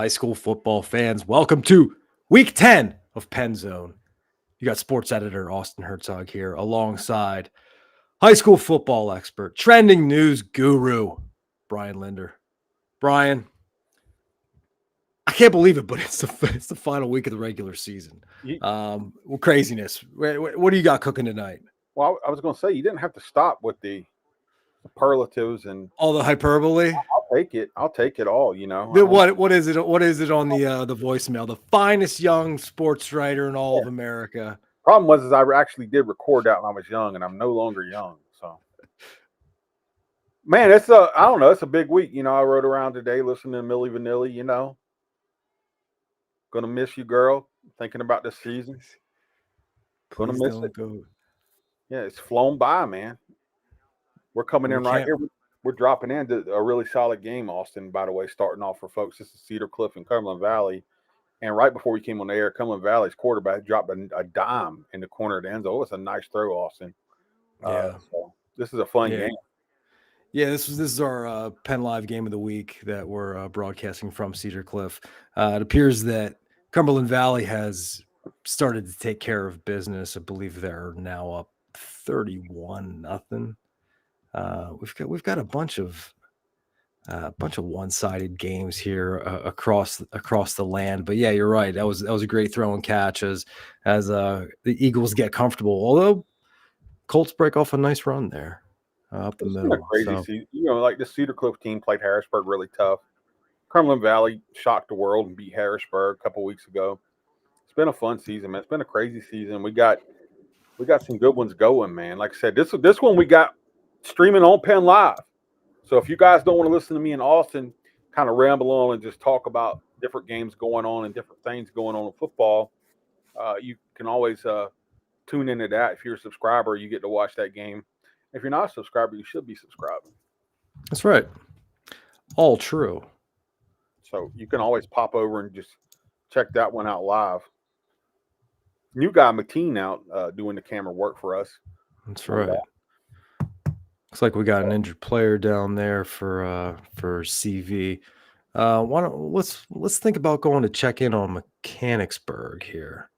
high school football fans. Welcome to week 10 of PennZone. You got sports editor Austin Herzog here alongside high school football expert, trending news guru, Brian Linder. Brian, I can't believe it, but it's the final week of the regular season. Craziness. What do you got cooking tonight? Well, I was going to say you didn't have to stop with the superlatives and all the hyperbole. I'll take it. I'll take it all. You know. What is it? What is it on the voicemail? The finest young sports writer in all of America. Problem was I actually did record that when I was young, and I'm no longer young. So, man, I don't know. It's a big week. You know, I rode around today listening to Milli Vanilli. You know, gonna miss you, girl. Thinking about this season. Gonna miss it. Go. Yeah, it's flown by, man. We're coming in right here. We're dropping into a really solid game, Austin, by the way, starting off for folks. This is Cedar Cliff and Cumberland Valley. And right before we came on the air, Cumberland Valley's quarterback dropped a dime in the corner of the end zone. It was a nice throw, Austin. Yeah. So this is a fun game. Yeah, this is our PennLive game of the week that we're broadcasting from Cedar Cliff. It appears that Cumberland Valley has started to take care of business. I believe they're now up 31-0. We've got a bunch of one-sided games here across the land. But yeah, you're right. That was a great throw and catch as the Eagles get comfortable. Although Colts break off a nice run there up the middle. Been a crazy season. You know, like the Cedar Cliff team played Harrisburg really tough. Cumberland Valley shocked the world and beat Harrisburg a couple weeks ago. It's been a fun season, man. It's been a crazy season. We got some good ones going, man. Like I said, this one we got streaming on Penn Live. So if you guys don't want to listen to me and Austin kind of ramble on and just talk about different games going on and different things going on in football, you can always tune into that. If you're a subscriber, you get to watch that game. If you're not a subscriber, you should be subscribing. That's right. All true. So you can always pop over and just check that one out live. New guy McKean out doing the camera work for us. That's right. Looks like we got an injured player down there for CV. Let's think about going to check in on Mechanicsburg here.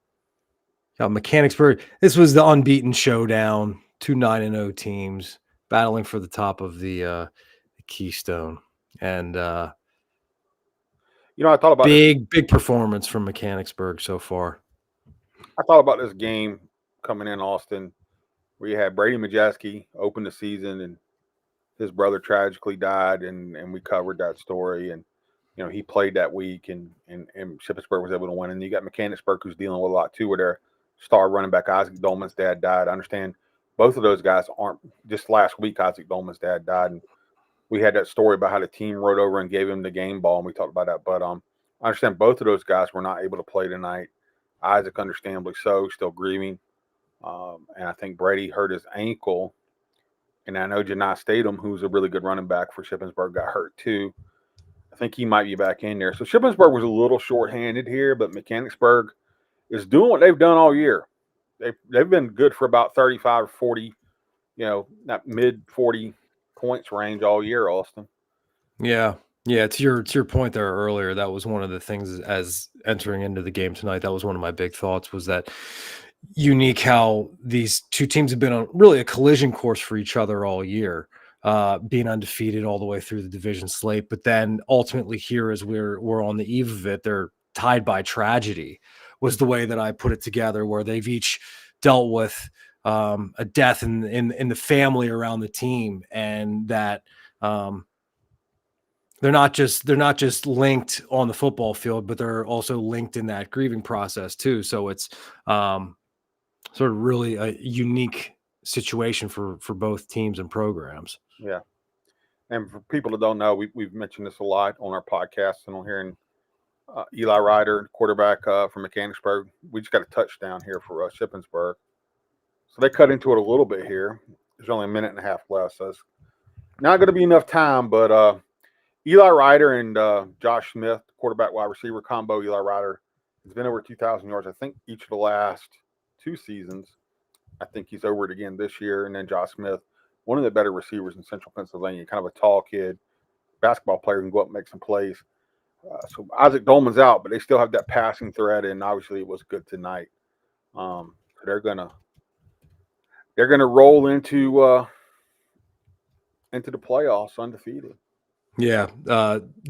Got Mechanicsburg. This was the unbeaten showdown. 2 9-0 teams battling for the top of the Keystone, and I thought about big performance from Mechanicsburg so far. I thought about this game coming in Austin. We had Brady Majeski open the season, and his brother tragically died, and we covered that story. And you know, he played that week, and Shippensburg was able to win. And you got Mechanicsburg, who's dealing with a lot too, where their star running back Isaac Dolman's dad died. I understand both of those guys aren't. Just last week, Isaac Dolman's dad died, and we had that story about how the team rode over and gave him the game ball, and we talked about that. But I understand both of those guys were not able to play tonight. Isaac, understandably so, still grieving. And I think Brady hurt his ankle. And I know Janai Statham, who's a really good running back for Shippensburg, got hurt too. I think he might be back in there. So Shippensburg was a little shorthanded here, but Mechanicsburg is doing what they've done all year. They've been good for about 35 or 40, that mid 40 points range all year, Austin. Yeah. Yeah, to your point there earlier, that was one of the things as entering into the game tonight. That was one of my big thoughts, was that unique how these two teams have been on really a collision course for each other all year, being undefeated all the way through the division slate. But then ultimately here, as we're on the eve of it, they're tied by tragedy, was the way that I put it together, where they've each dealt with a death in the family around the team, and that they're not just linked on the football field, but they're also linked in that grieving process too. So it's sort of really a unique situation for both teams and programs. Yeah. And for people that don't know, we've mentioned this a lot on our podcast and on hearing Eli Ryder, quarterback from Mechanicsburg. We just got a touchdown here for Shippensburg. So they cut into it a little bit here. There's only a minute and a half left, so it's not going to be enough time, but Eli Ryder and Josh Smith, quarterback wide receiver combo. Eli Ryder has been over 2,000 yards, I think, each of the last 2 seasons. I think he's over it again this year. And then Josh Smith, one of the better receivers in Central Pennsylvania, kind of a tall kid, basketball player, can go up and make some plays. So Isaac Dolman's out, but they still have that passing threat, and obviously it was good tonight. They're gonna roll into the playoffs undefeated. Yeah,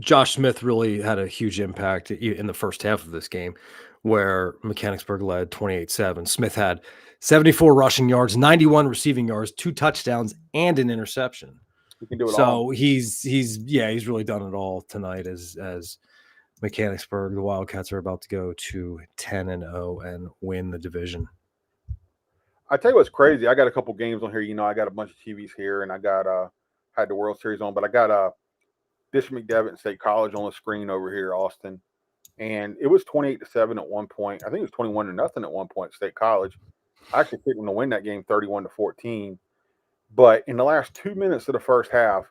Josh Smith really had a huge impact in the first half of this game, where Mechanicsburg led 28-7. Smith had 74 rushing yards, 91 receiving yards, 2 touchdowns, and an interception. We can do it all. So he's really done it all tonight as Mechanicsburg. The Wildcats are about to go to 10-0 and win the division. I tell you what's crazy. I got a couple games on here. You know, I got a bunch of TVs here, and I got had the World Series on, but I got Bishop McDevitt and State College on the screen over here, Austin, and it was 28-7 at one point. I think it was 21-0 at one point. State College. I actually picked them to win that game 31-14. But in the last 2 minutes of the first half,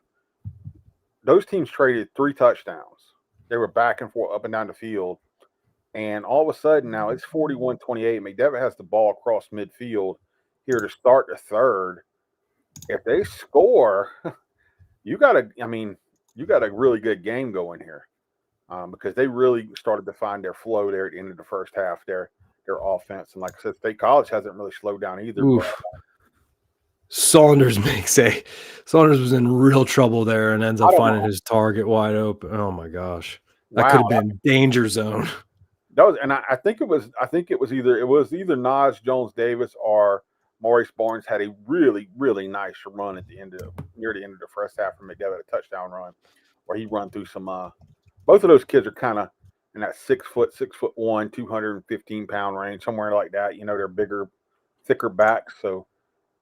those teams traded 3 touchdowns. They were back and forth, up and down the field. And all of a sudden now it's 41-28. McDevitt has the ball across midfield here to start the third. If they score, you got a really good game going here because they really started to find their flow there at the end of the first half, their offense. And like I said, State College hasn't really slowed down either. Saunders was in real trouble there and ends up finding his target wide open. Oh my gosh. That could have been danger zone. That was, and I think it was either Nas Jones Davis or Maurice Barnes had a really, really nice run at near the end of the first half from McDevitt, a touchdown run where he run through some both of those kids are kind of in that 6'1", 215-pound range, somewhere like that. You know, they're bigger, thicker backs. So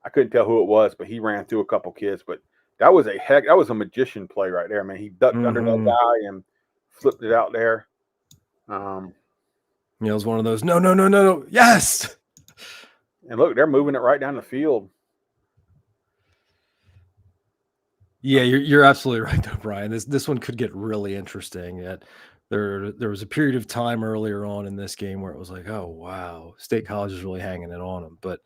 I couldn't tell who it was, but he ran through a couple kids. But that was a magician play right there, man. He ducked under that guy and flipped it out there. It was one of those, no, yes. And look, they're moving it right down the field. Yeah, you're absolutely right, though, Brian. This one could get really interesting. There was a period of time earlier on in this game where it was like, oh wow, State College is really hanging it on them, but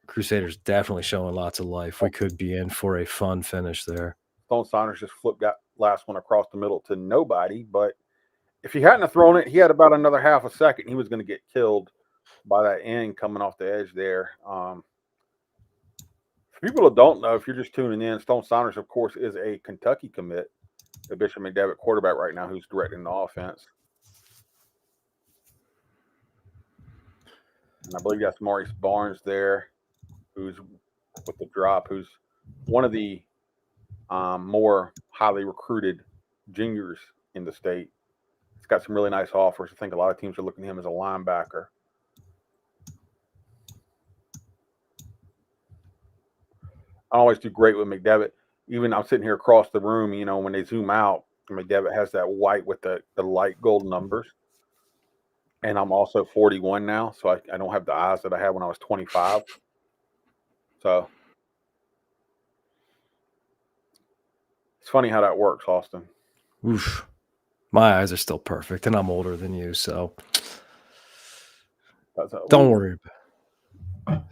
Crusaders definitely showing lots of life. We could be in for a fun finish there. Stone Saunders just flipped that last one across the middle to nobody, but if he hadn't have thrown it, he had about another half a second. He was going to get killed by that end coming off the edge there. For people who don't know, if you're just tuning in, Stone Saunders, of course, is a Kentucky commit, the Bishop McDevitt quarterback right now who's directing the offense. And I believe that's Maurice Barnes there, who's with the drop, who's one of the more highly recruited juniors in the state. He's got some really nice offers. I think a lot of teams are looking at him as a linebacker. I always do great with McDevitt. Even I'm sitting here across the room, you know, when they zoom out, McDevitt has that white with the light gold numbers. And I'm also 41 now, so I don't have the eyes that I had when I was 25. So it's funny how that works, Austin. Oof. My eyes are still perfect, and I'm older than you, so don't worry about it.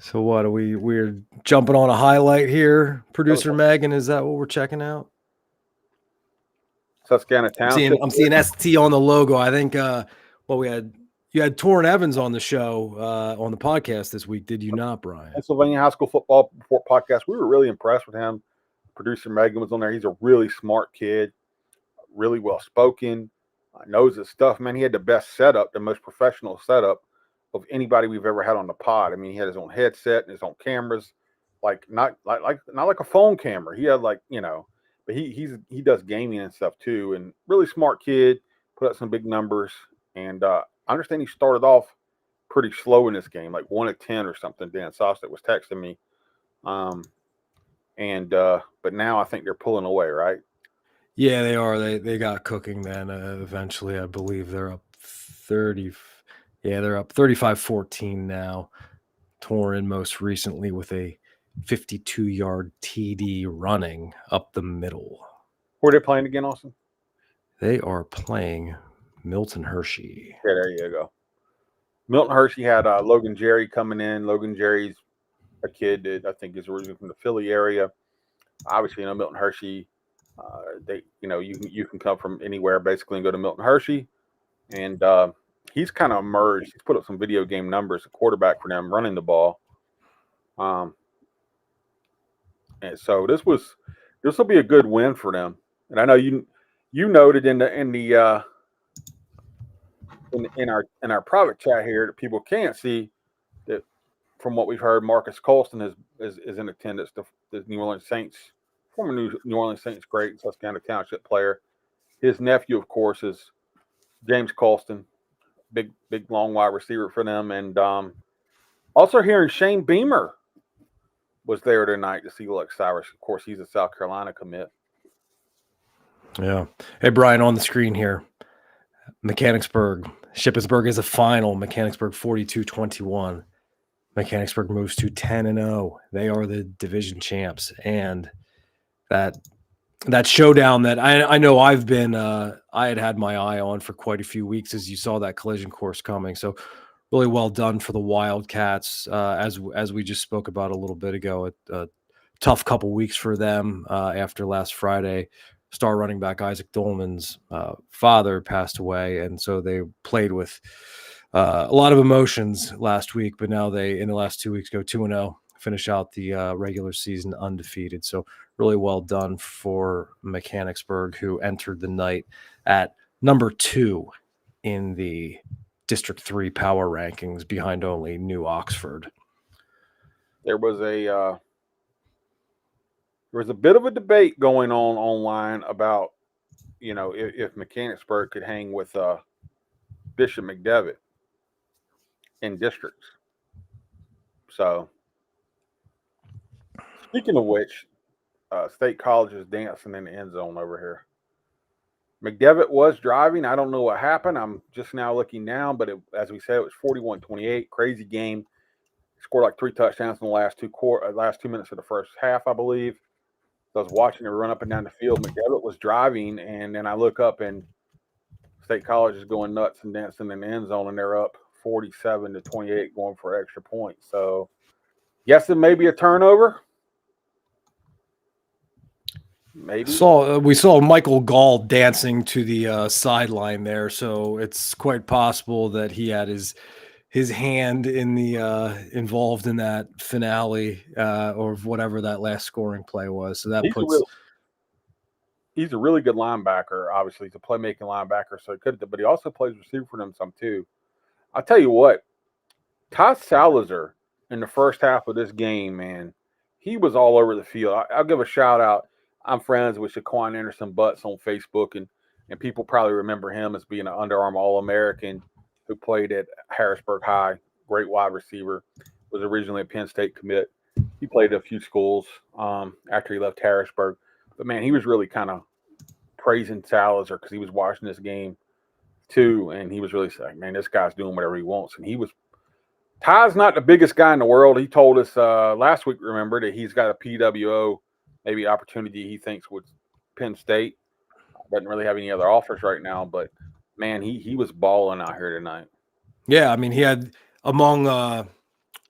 So what are we're jumping on a highlight here, producer Megan? Is that what we're checking out? Susquehanna Township. I'm seeing ST on the logo. I think you had Torrin Evans on the show on the podcast this week, did you not, Brian? Pennsylvania High School Football Report podcast. We were really impressed with him. Producer Megan was on there. He's a really smart kid, really well spoken, knows his stuff. Man, he had the best setup, the most professional setup of anybody we've ever had on the pod. I mean, he had his own headset and his own cameras, not like a phone camera. He had but he does gaming and stuff too. And really smart kid, put up some big numbers. And I understand he started off pretty slow in this game, like 1 of 10 or something. Dan Sostek was texting me. But now I think they're pulling away, right? Yeah, they are. They got cooking then. Eventually, I believe they're up 30. Yeah, they're up 35-14 now. Torrin most recently with a 52-yard TD running up the middle. Who are they playing again, Austin? They are playing Milton Hershey. Yeah, there you go. Milton Hershey had Logan Jerry coming in. Logan Jerry's a kid that I think is originally from the Philly area. Obviously, Milton Hershey You can come from anywhere basically and go to Milton Hershey, and he's kind of emerged. He's put up some video game numbers, a quarterback for them, running the ball. And so this will be a good win for them. And I know you noted in our private chat here that people can't see that from what we've heard, Marcus Colston is in attendance. The New Orleans Saints, former New Orleans Saints great Susquehanna Township player. His nephew, of course, is James Colston, big long wide receiver for them, and also hearing Shane Beamer was there tonight to see Lex Cyrus. Of course, he's a South Carolina commit. Yeah. Hey, Brian, on the screen here, Mechanicsburg. Shippensburg is a final. Mechanicsburg 42-21. Mechanicsburg moves to 10-0. They are the division champs. And that showdown that I know I've been I had my eye on for quite a few weeks as you saw that collision course coming. So really well done for the Wildcats. As we just spoke about a little bit ago, a tough couple weeks for them after last Friday. Star running back Isaac Dolman's father passed away, and so they played with a lot of emotions last week. But now they, in the last 2 weeks, go 2-0, finish out the regular season undefeated. So really well done for Mechanicsburg, who entered the night at number 2 in the District 3 power rankings, behind only New Oxford. There was a bit of a debate going on online about, if Mechanicsburg could hang with Bishop McDevitt in districts. So, speaking of which, State College is dancing in the end zone over here. McDevitt was driving. I don't know what happened. I'm just now looking down, but as we said, it was 41-28. Crazy game. Scored like 3 touchdowns in the last 2 minutes of the first half, I believe. So I was watching it run up and down the field. McDevitt was driving, and then I look up, and State College is going nuts and dancing in the end zone, and they're up 47-28, going for extra points. So, guessing maybe a turnover. Maybe. We saw Michael Gall dancing to the sideline there, so it's quite possible that he had his hand in the involved in that finale or whatever that last scoring play was. So that he's a really good linebacker. Obviously, he's a playmaking linebacker, so he could, but he also plays receiver for them some too. I'll tell you what, Ty Salazar in the first half of this game, man, he was all over the field. I'll give a shout out. I'm friends with Shaquan Anderson Butts on Facebook, and people probably remember him as being an Under Armour All-American who played at Harrisburg High. Great wide receiver. Was originally a Penn State commit. He played at a few schools after he left Harrisburg. But, man, he was really kind of praising Salazar because he was watching this game too, and he was really saying, man, this guy's doing whatever he wants. And Ty's not the biggest guy in the world. He told us last week, remember, that he's got a PWO maybe opportunity he thinks with Penn State. Doesn't really have any other offers right now, but man, he was balling out here tonight. Yeah, I mean, he had among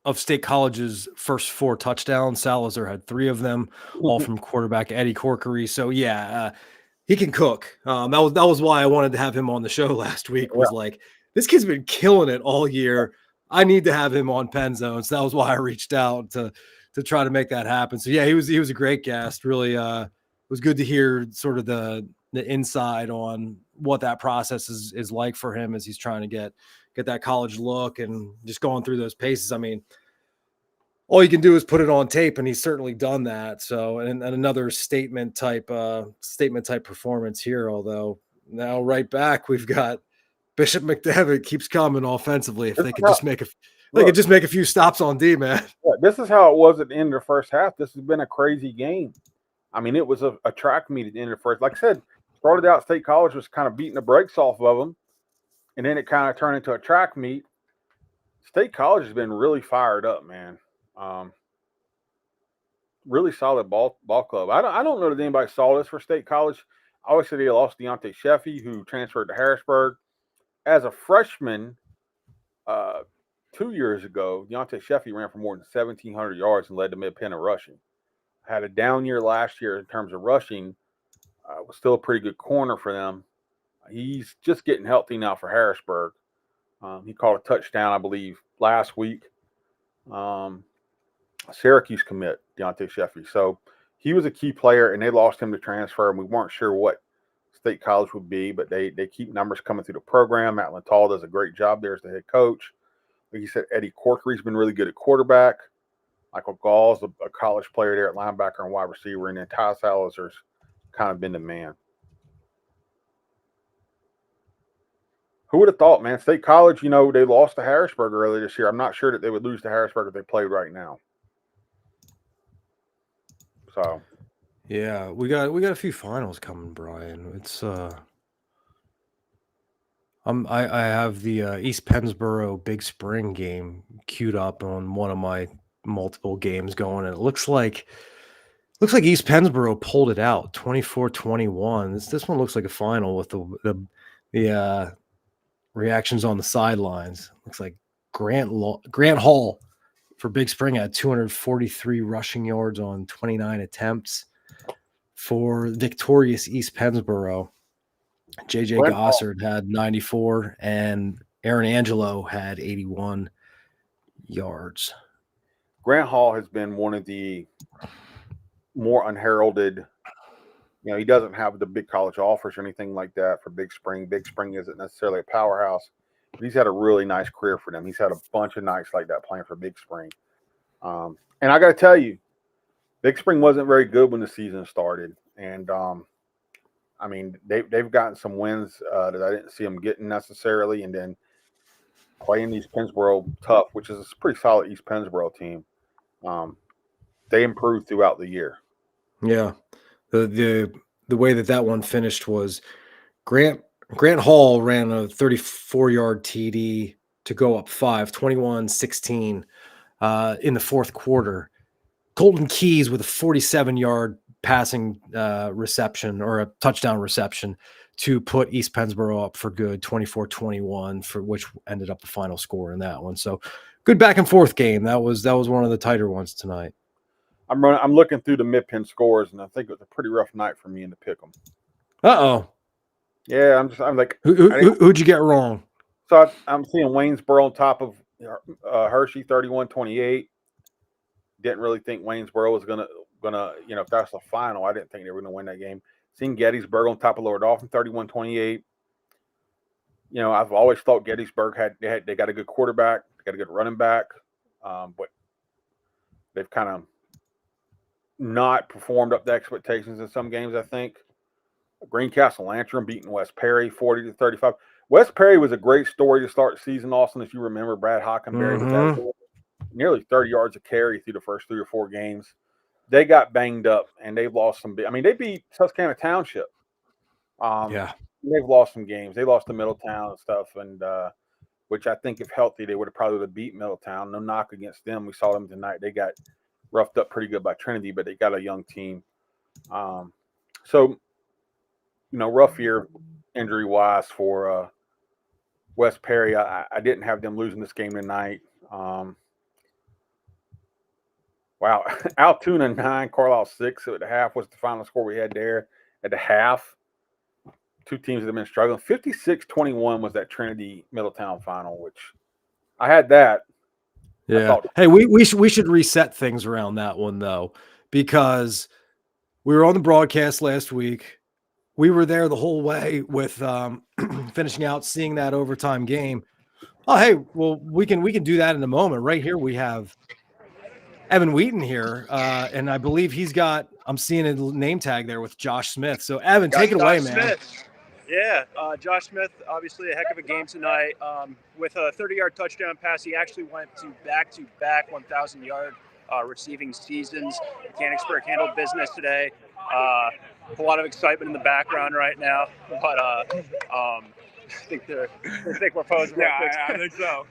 of State College's first 4 touchdowns, Salazar had 3 of them, all from quarterback Eddie Corkery. So yeah, he can cook. That was why I wanted to have him on the show last week. Was like, this kid's been killing it all year. I need to have him on PennZone. So that was why I reached out to try to make that happen. So yeah, he was a great guest. Really, it was good to hear sort of the inside on what that process is like for him as he's trying to get that college look and just going through those paces. I mean, all you can do is put it on tape, and he's certainly done that. So, and another statement type performance here. Although now right back, we've got Bishop McDevitt keeps coming offensively. If they could just make a few stops on D, man. Yeah, this is how it was at the end of the first half. This has been a crazy game. I mean, it was a track meet at the end of the first. Like I said, started out State College was kind of beating the brakes off of them, and then it kind of turned into a track meet. State College has been really fired up, man. Really solid ball club. I don't know that anybody saw this for State College. Obviously, they lost Deontay Sheffy, who transferred to Harrisburg. As a freshman 2 years ago, Deontay Sheffy ran for more than 1,700 yards and led the Mid-Penn in rushing. Had a down year last year in terms of rushing. was still a pretty good corner for them. He's just getting healthy now for Harrisburg. He caught a touchdown, I believe, last week. Syracuse commit, Deontay Sheffy. So he was a key player, and they lost him to transfer, and we weren't sure what State College would be, but they keep numbers coming through the program. Matt Lental does a great job there as the head coach. Like you said, Eddie Corkery's been really good at quarterback. Michael Gall's a college player there at linebacker and wide receiver, and then Ty Salazar's kind of been the man. Who would have thought, man? State College, they lost to Harrisburg earlier this year. I'm not sure that they would lose to Harrisburg if they played right now. So, yeah, we got a few finals coming, Brian. It's I have the East Pennsboro Big Spring game queued up on one of my multiple games going, and it looks like East Pennsboro pulled it out 24-21. This one looks like a final with the reactions on the sidelines. Looks like Grant Hall for Big Spring had 243 rushing yards on 29 attempts. For victorious East Pennsboro, J.J. Gossard had 94, and Aaron Angelo had 81 yards. Grant Hall has been one of the more unheralded. He doesn't have the big college offers or anything like that for Big Spring. Big Spring isn't necessarily a powerhouse, but he's had a really nice career for them. He's had a bunch of nights like that playing for Big Spring. And I got to tell you, Big Spring wasn't very good when the season started. And, they've gotten some wins that I didn't see them getting necessarily. And then playing East Pennsboro tough, which is a pretty solid East Pennsboro team, they improved throughout the year. Yeah. The way that one finished was Grant Hall ran a 34-yard TD to go up 21-16 in the fourth quarter. Colton Keys with a 47-yard passing reception or a touchdown reception to put East Pennsboro up for good, 24-21, for which ended up the final score in that one. So good back and forth game. That was one of the tighter ones tonight. I'm looking through the mid-pin scores, and I think it was a pretty rough night for me in the pick'em. Uh-oh. Yeah, I'm like, who'd you get wrong? So I'm seeing Waynesboro on top of Hershey, 31-28. Didn't really think Waynesboro was gonna if that's the final, I didn't think they were gonna win that game. Seeing Gettysburg on top of Lower Dauphin, 31-28. I've always thought Gettysburg they got a good quarterback, they got a good running back, but they've kind of not performed up to expectations in some games. I think Greencastle Lantern beating West Perry 40-35. West Perry was a great story to start the season, Austin. If you remember, Brad Hockenberry with that nearly 30 yards of carry through the first 3 or 4 games. They got banged up, and they've lost some. They beat Susquehanna Township. They've lost some games. They lost to Middletown and stuff, and which I think if healthy, they would have probably beat Middletown. No knock against them. We saw them tonight. They got roughed up pretty good by Trinity, but they got a young team. So, rough year injury-wise for West Perry. I didn't have them losing this game tonight. Wow. Altoona 9, Carlisle 6 at the half was the final score we had there at the half. Two teams that have been struggling. 56-21 was that Trinity Middletown final, which I had that. Yeah. Hey, we should reset things around that one, though, because we were on the broadcast last week. We were there the whole way with finishing out, seeing that overtime game. Oh, hey, well, we can do that in a moment. Right here, we have Evan Wheaton here, and I believe I'm seeing a name tag there with Josh Smith. So, Evan, take it away, man. Smith. Yeah, Josh Smith, obviously a heck of a game tonight. With a 30-yard touchdown pass, he actually went to back-to-back 1,000-yard receiving seasons. Mechanicsburg handled business today. A lot of excitement in the background right now, but I think we're posing. Yeah, I think so.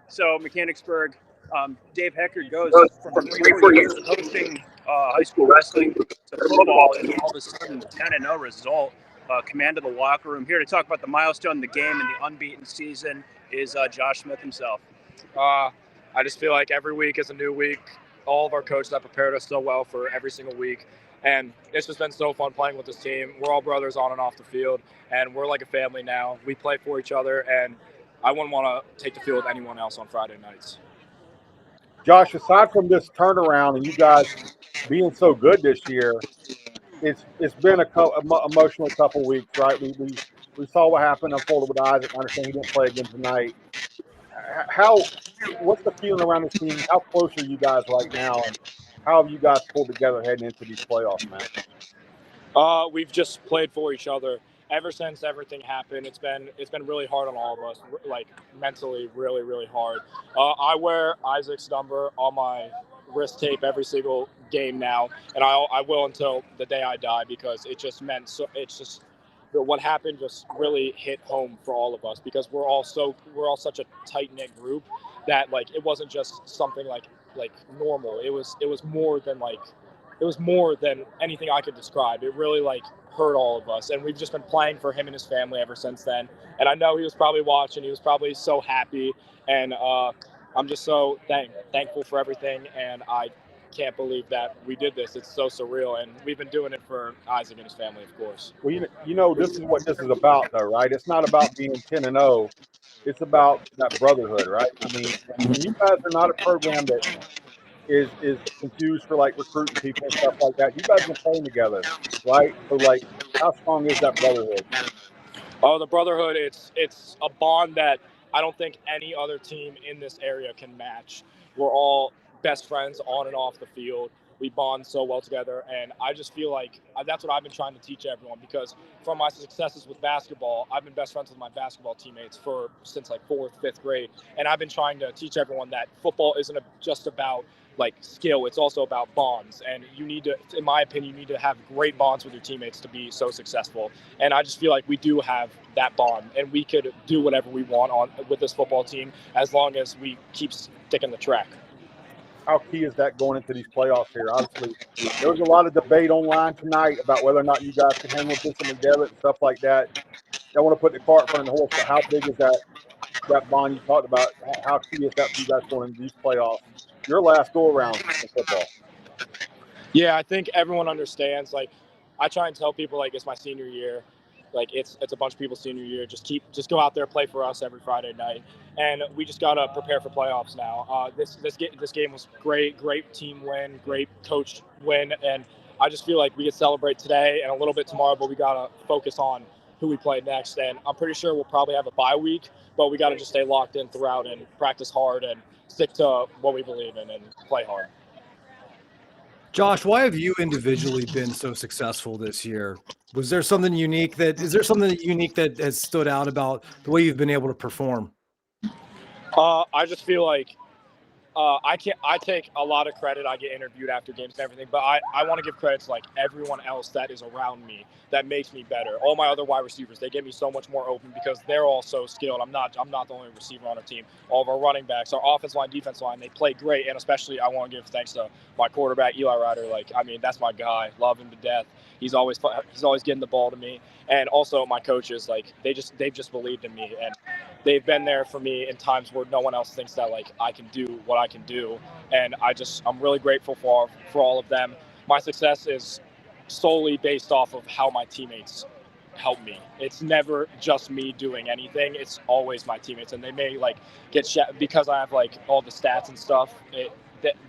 So Mechanicsburg, Dave Heckard goes from 24 years of coaching high school wrestling to football, and all of a sudden 10-0 result. Command of the locker room. Here to talk about the milestone in the game and the unbeaten season is Josh Smith himself. I just feel like every week is a new week. All of our coaches have prepared us so well for every single week. And it's just been so fun playing with this team. We're all brothers on and off the field, and we're like a family now. We play for each other, and I wouldn't want to take the field with anyone else on Friday nights. Josh, aside from this turnaround and you guys being so good this year, it's been emotional couple weeks, right? We saw what happened unfolded with Isaac. I understand he didn't play again tonight. What's the feeling around this team? How close are you guys right now, and how have you guys pulled together heading into these playoffs, man? We've just played for each other ever since everything happened. It's been really hard on all of us, like mentally, really, really hard. I wear Isaac's number on my wrist tape every single game now, and I will until the day I die, because it just meant so. It's just what happened just really hit home for all of us, because we're all such a tight knit group that like it wasn't just something like normal. It was more than like. It was more than anything I could describe. It really like hurt all of us, and we've just been playing for him and his family ever since then. And I know he was probably watching. He was probably so happy, and I'm just so thankful for everything. And I can't believe that we did this. It's so surreal, and we've been doing it for Isaac and his family, of course. Well, you know, this is what this is about, though, right? It's not about being 10-0. It's about that brotherhood, right? I mean, and you guys are not a program that is confused for like recruiting people and stuff like that. You guys have been playing together, right? So, like, how strong is that brotherhood? Oh, the brotherhood, it's a bond that I don't think any other team in this area can match. We're all best friends on and off the field. We bond so well together, and I just feel like that's what I've been trying to teach everyone, because from my successes with basketball, I've been best friends with my basketball teammates since like 4th, 5th grade, and I've been trying to teach everyone that football isn't just about like skill, it's also about bonds, and you need to, in my opinion, you need to have great bonds with your teammates to be so successful. And I just feel like we do have that bond, and we could do whatever we want with this football team as long as we keep sticking the track. How key is that going into these playoffs here? Obviously, there was a lot of debate online tonight about whether or not you guys can hang with this and McDevitt and stuff like that. I want to put the cart in front of the horse, but how big is that bond you talked about? How key is that for you guys going into these playoffs? Your last go around in football. Yeah, I think everyone understands. Like, I try and tell people, like, it's my senior year. Like, it's a bunch of people's senior year. Just go out there, play for us every Friday night, and we just gotta prepare for playoffs now. This game was great team win, great coach win, and I just feel like we could celebrate today and a little bit tomorrow, but we gotta focus on who we play next. And I'm pretty sure we'll probably have a bye week, but we gotta just stay locked in throughout and practice hard and stick to what we believe in and play hard. Josh, why have you individually been so successful this year? Is there something unique that has stood out about the way you've been able to perform? I just feel like I take a lot of credit. I get interviewed after games and everything, but I want to give credit to like everyone else that is around me that makes me better. All my other wide receivers, they get me so much more open because they're all so skilled. I'm not the only receiver on our team. All of our running backs, our offensive line, defensive line, they play great. And especially I want to give thanks to my quarterback, Eli Ryder. Like, I mean, that's my guy. Love him to death. He's always getting the ball to me. And also my coaches, like they've just believed in me, and they've been there for me in times where no one else thinks that like I can do what I can do. And I'm really grateful for all of them. My success is solely based off of how my teammates help me. It's never just me doing anything. It's always my teammates, and they may like get because I have like all the stats and stuff.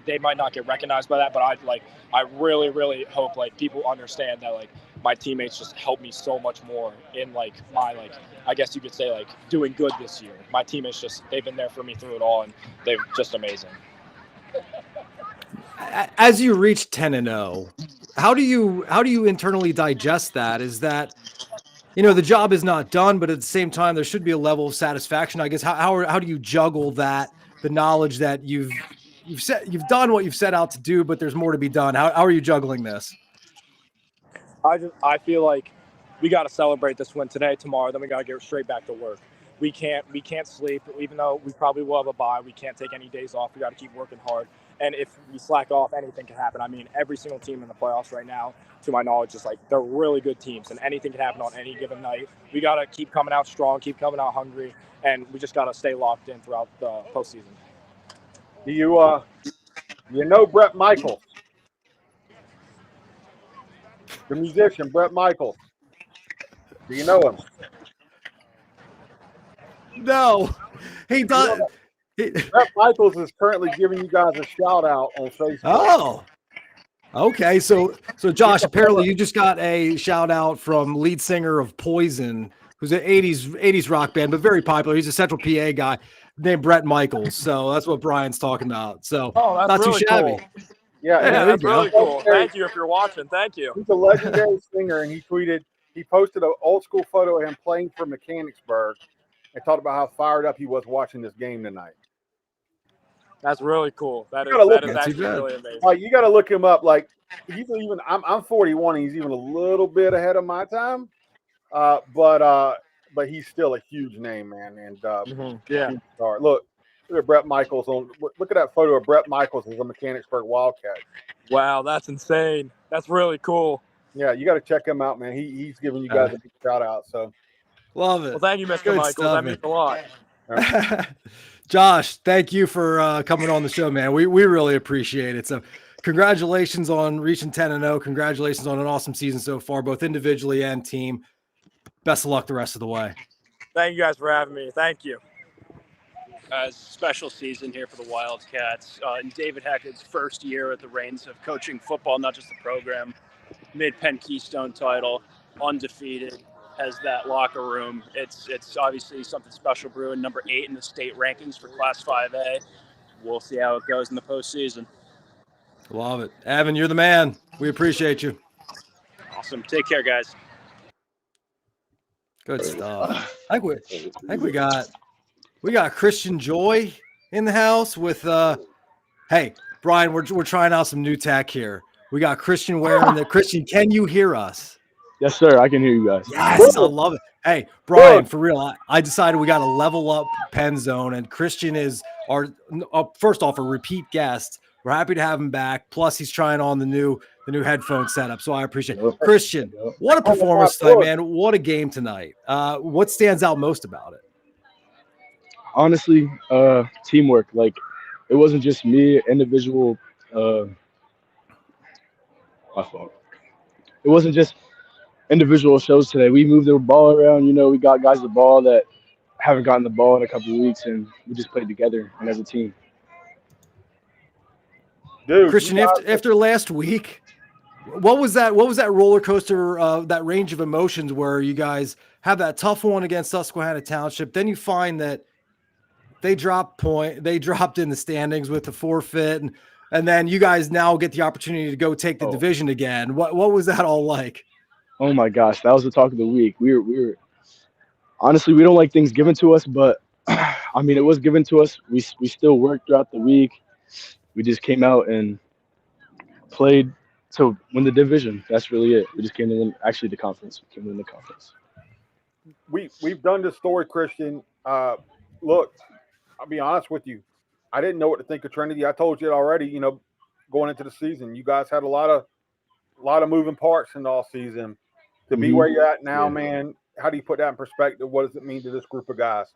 They might not get recognized by that, but I really, really hope like people understand that like my teammates just help me so much more in like my like I guess you could say like doing good this year. My teammates they've been there for me through it all, and they're just amazing. As you reach 10-0, how do you internally digest that? Is that, the job is not done, but at the same time there should be a level of satisfaction, I guess. How do you juggle that, the knowledge that you've done what you've set out to do, but there's more to be done? How are you juggling this? I feel like we got to celebrate this win today, tomorrow, then we got to get straight back to work. We can't sleep, even though we probably will have a bye. We can't take any days off. We got to keep working hard. And if we slack off, anything can happen. I mean, every single team in the playoffs right now, to my knowledge, is like they're really good teams, and anything can happen on any given night. We got to keep coming out strong, keep coming out hungry, and we just got to stay locked in throughout the postseason. Do you know Brett Michaels? The musician, Brett Michaels. Do you know him? No, he does. Brett Michaels is currently giving you guys a shout out on Facebook. Oh, okay. So Josh, apparently you just got a shout out from lead singer of Poison, who's an 80s rock band, but very popular. He's a Central PA guy named Brett Michaels. So that's what Brian's talking about. So that's not really too shabby. cool. Yeah, there That's you go. really cool. Thank you if you're watching. Thank you. He's a legendary singer, and he posted an old school photo of him playing for Mechanicsburg and talked about how fired up he was watching this game tonight. That's really cool. That is actually really amazing. Like, you got to look him up. Like, he's even. I'm 41. And he's even a little bit ahead of my time, but he's still a huge name, man. And yeah. Look at Brett Michaels look at that photo of Brett Michaels as a Mechanicsburg Wildcat. Wow, that's insane. That's really cool. Yeah, you got to check him out, man. He's giving you guys a big shout out. So love it. Well, thank you, Mr. Good Michaels. stuff, that means a lot. Josh, thank you for coming on the show, man. We really appreciate it. So congratulations on reaching 10-0. Congratulations on an awesome season so far, both individually and team. Best of luck the rest of the way. Thank you guys for having me. Thank you. Special season here for the Wildcats. In David Hackett's first year at the reins of coaching football, not just the program, mid-Penn Keystone title, undefeated, has that locker room. It's obviously something special brewing. Number 8 in the state rankings for Class 5A. We'll see how it goes in the postseason. Love it. Evan, you're the man. We appreciate you. Awesome. Take care, guys. Good stuff. I think we got Christian Joy in the house with hey, Brian, we're trying out some new tech here. We got Christian wearing the Christian, can you hear us? Yes, sir. I can hear you guys. Yes, I love it. Hey, Brian, for real, I decided we got to level up PennZone, and Christian is our first off a repeat guest. We're happy to have him back. Plus, he's trying on the new headphone setup, so I appreciate it. Christian, what a performance tonight, man! What a game tonight. What stands out most about it? Honestly, teamwork. Like, it wasn't just me, individual. My fault. It wasn't just individual shows today. We moved the ball around. You know, we got guys the ball that haven't gotten the ball in a couple of weeks, and we just played together and as a team. Dude, Christian, after last week, what was that roller coaster, that range of emotions where you guys have that tough one against Susquehanna Township, then you find that they dropped in the standings with the forfeit, and then you guys now get the opportunity to go take the division again. What was that all like? Oh my gosh, that was the talk of the week. We were honestly, we don't like things given to us, but I mean, it was given to us. We still worked throughout the week. We just came out and played to win the division. That's really it. We just came to win, actually, the conference. We came to win the conference. We've done this story, Christian. Look, I'll be honest with you. I didn't know what to think of Trinity. I told you it already. You know, going into the season, you guys had a lot of moving parts in the all season. To be where you're at now, man, how do you put that in perspective? What does it mean to this group of guys?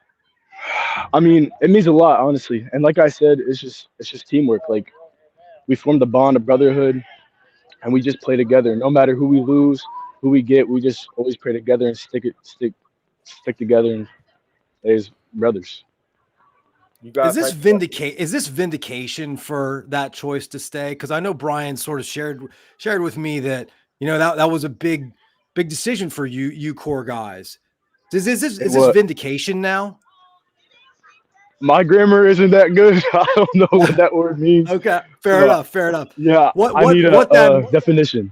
I mean, it means a lot, honestly. And like I said, it's just teamwork. Like, we formed a bond, a brotherhood, and we just play together. No matter who we lose, who we get, we just always pray together and stick together and as brothers. You guys Is this vindication for that choice to stay? Because I know Brian sort of shared with me that, you know, that was a big decision for you core guys. Is this vindication now? My grammar isn't that good. I don't know what that word means. Okay, fair enough. Yeah, I need a definition.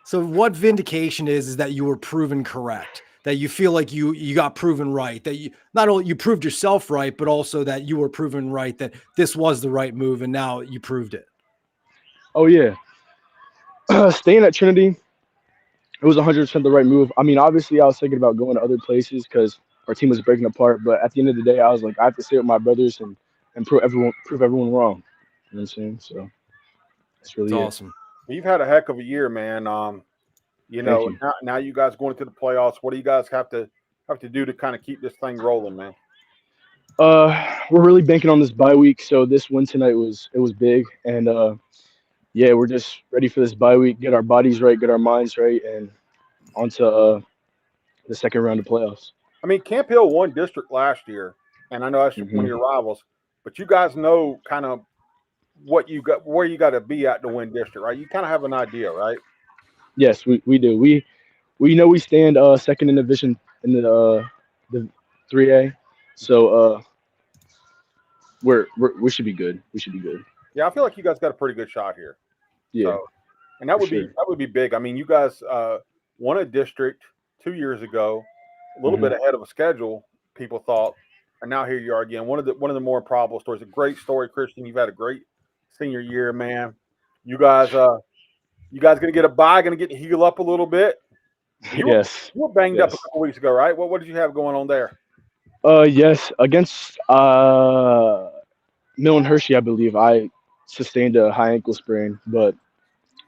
So what vindication is that you were proven correct, that you feel like you got proven right, that you not only you proved yourself right, but also that you were proven right, that this was the right move, and now you proved it. Oh yeah, staying at Trinity, it was 100% the right move. I mean, obviously, I was thinking about going to other places because our team was breaking apart. But at the end of the day, I was like, I have to stay with my brothers and prove everyone wrong. You know what I'm saying? So that's really awesome. You've had a heck of a year, man. You know, now you guys going into the playoffs. What do you guys have to do to kind of keep this thing rolling, man? We're really banking on this bye week. So this win tonight was big, and yeah, we're just ready for this bye week, get our bodies right, get our minds right, and onto the second round of playoffs. I mean, Camp Hill won district last year, and I know that's one Hmm. of your rivals, but you guys know kind of what you got, where you got to be at to win district, right? You kind of have an idea, right? Yes, we do. We know we stand second in division in the 3A, so we should be good. We should be good. Yeah, I feel like you guys got a pretty good shot here. Yeah, So, and that for would be sure. that would be big. I mean, you guys won a district 2 years ago, a little Hmm. bit ahead of a schedule. People thought, and now here you are again. One of the more improbable stories. A great story, Christian. You've had a great senior year, man. You guys gonna get a bye, gonna get to heal up a little bit. You were, Yes, you were banged up a yes. couple weeks ago, right? What did you have going on there? Yes, against Millen Hershey, I believe I sustained a high ankle sprain, but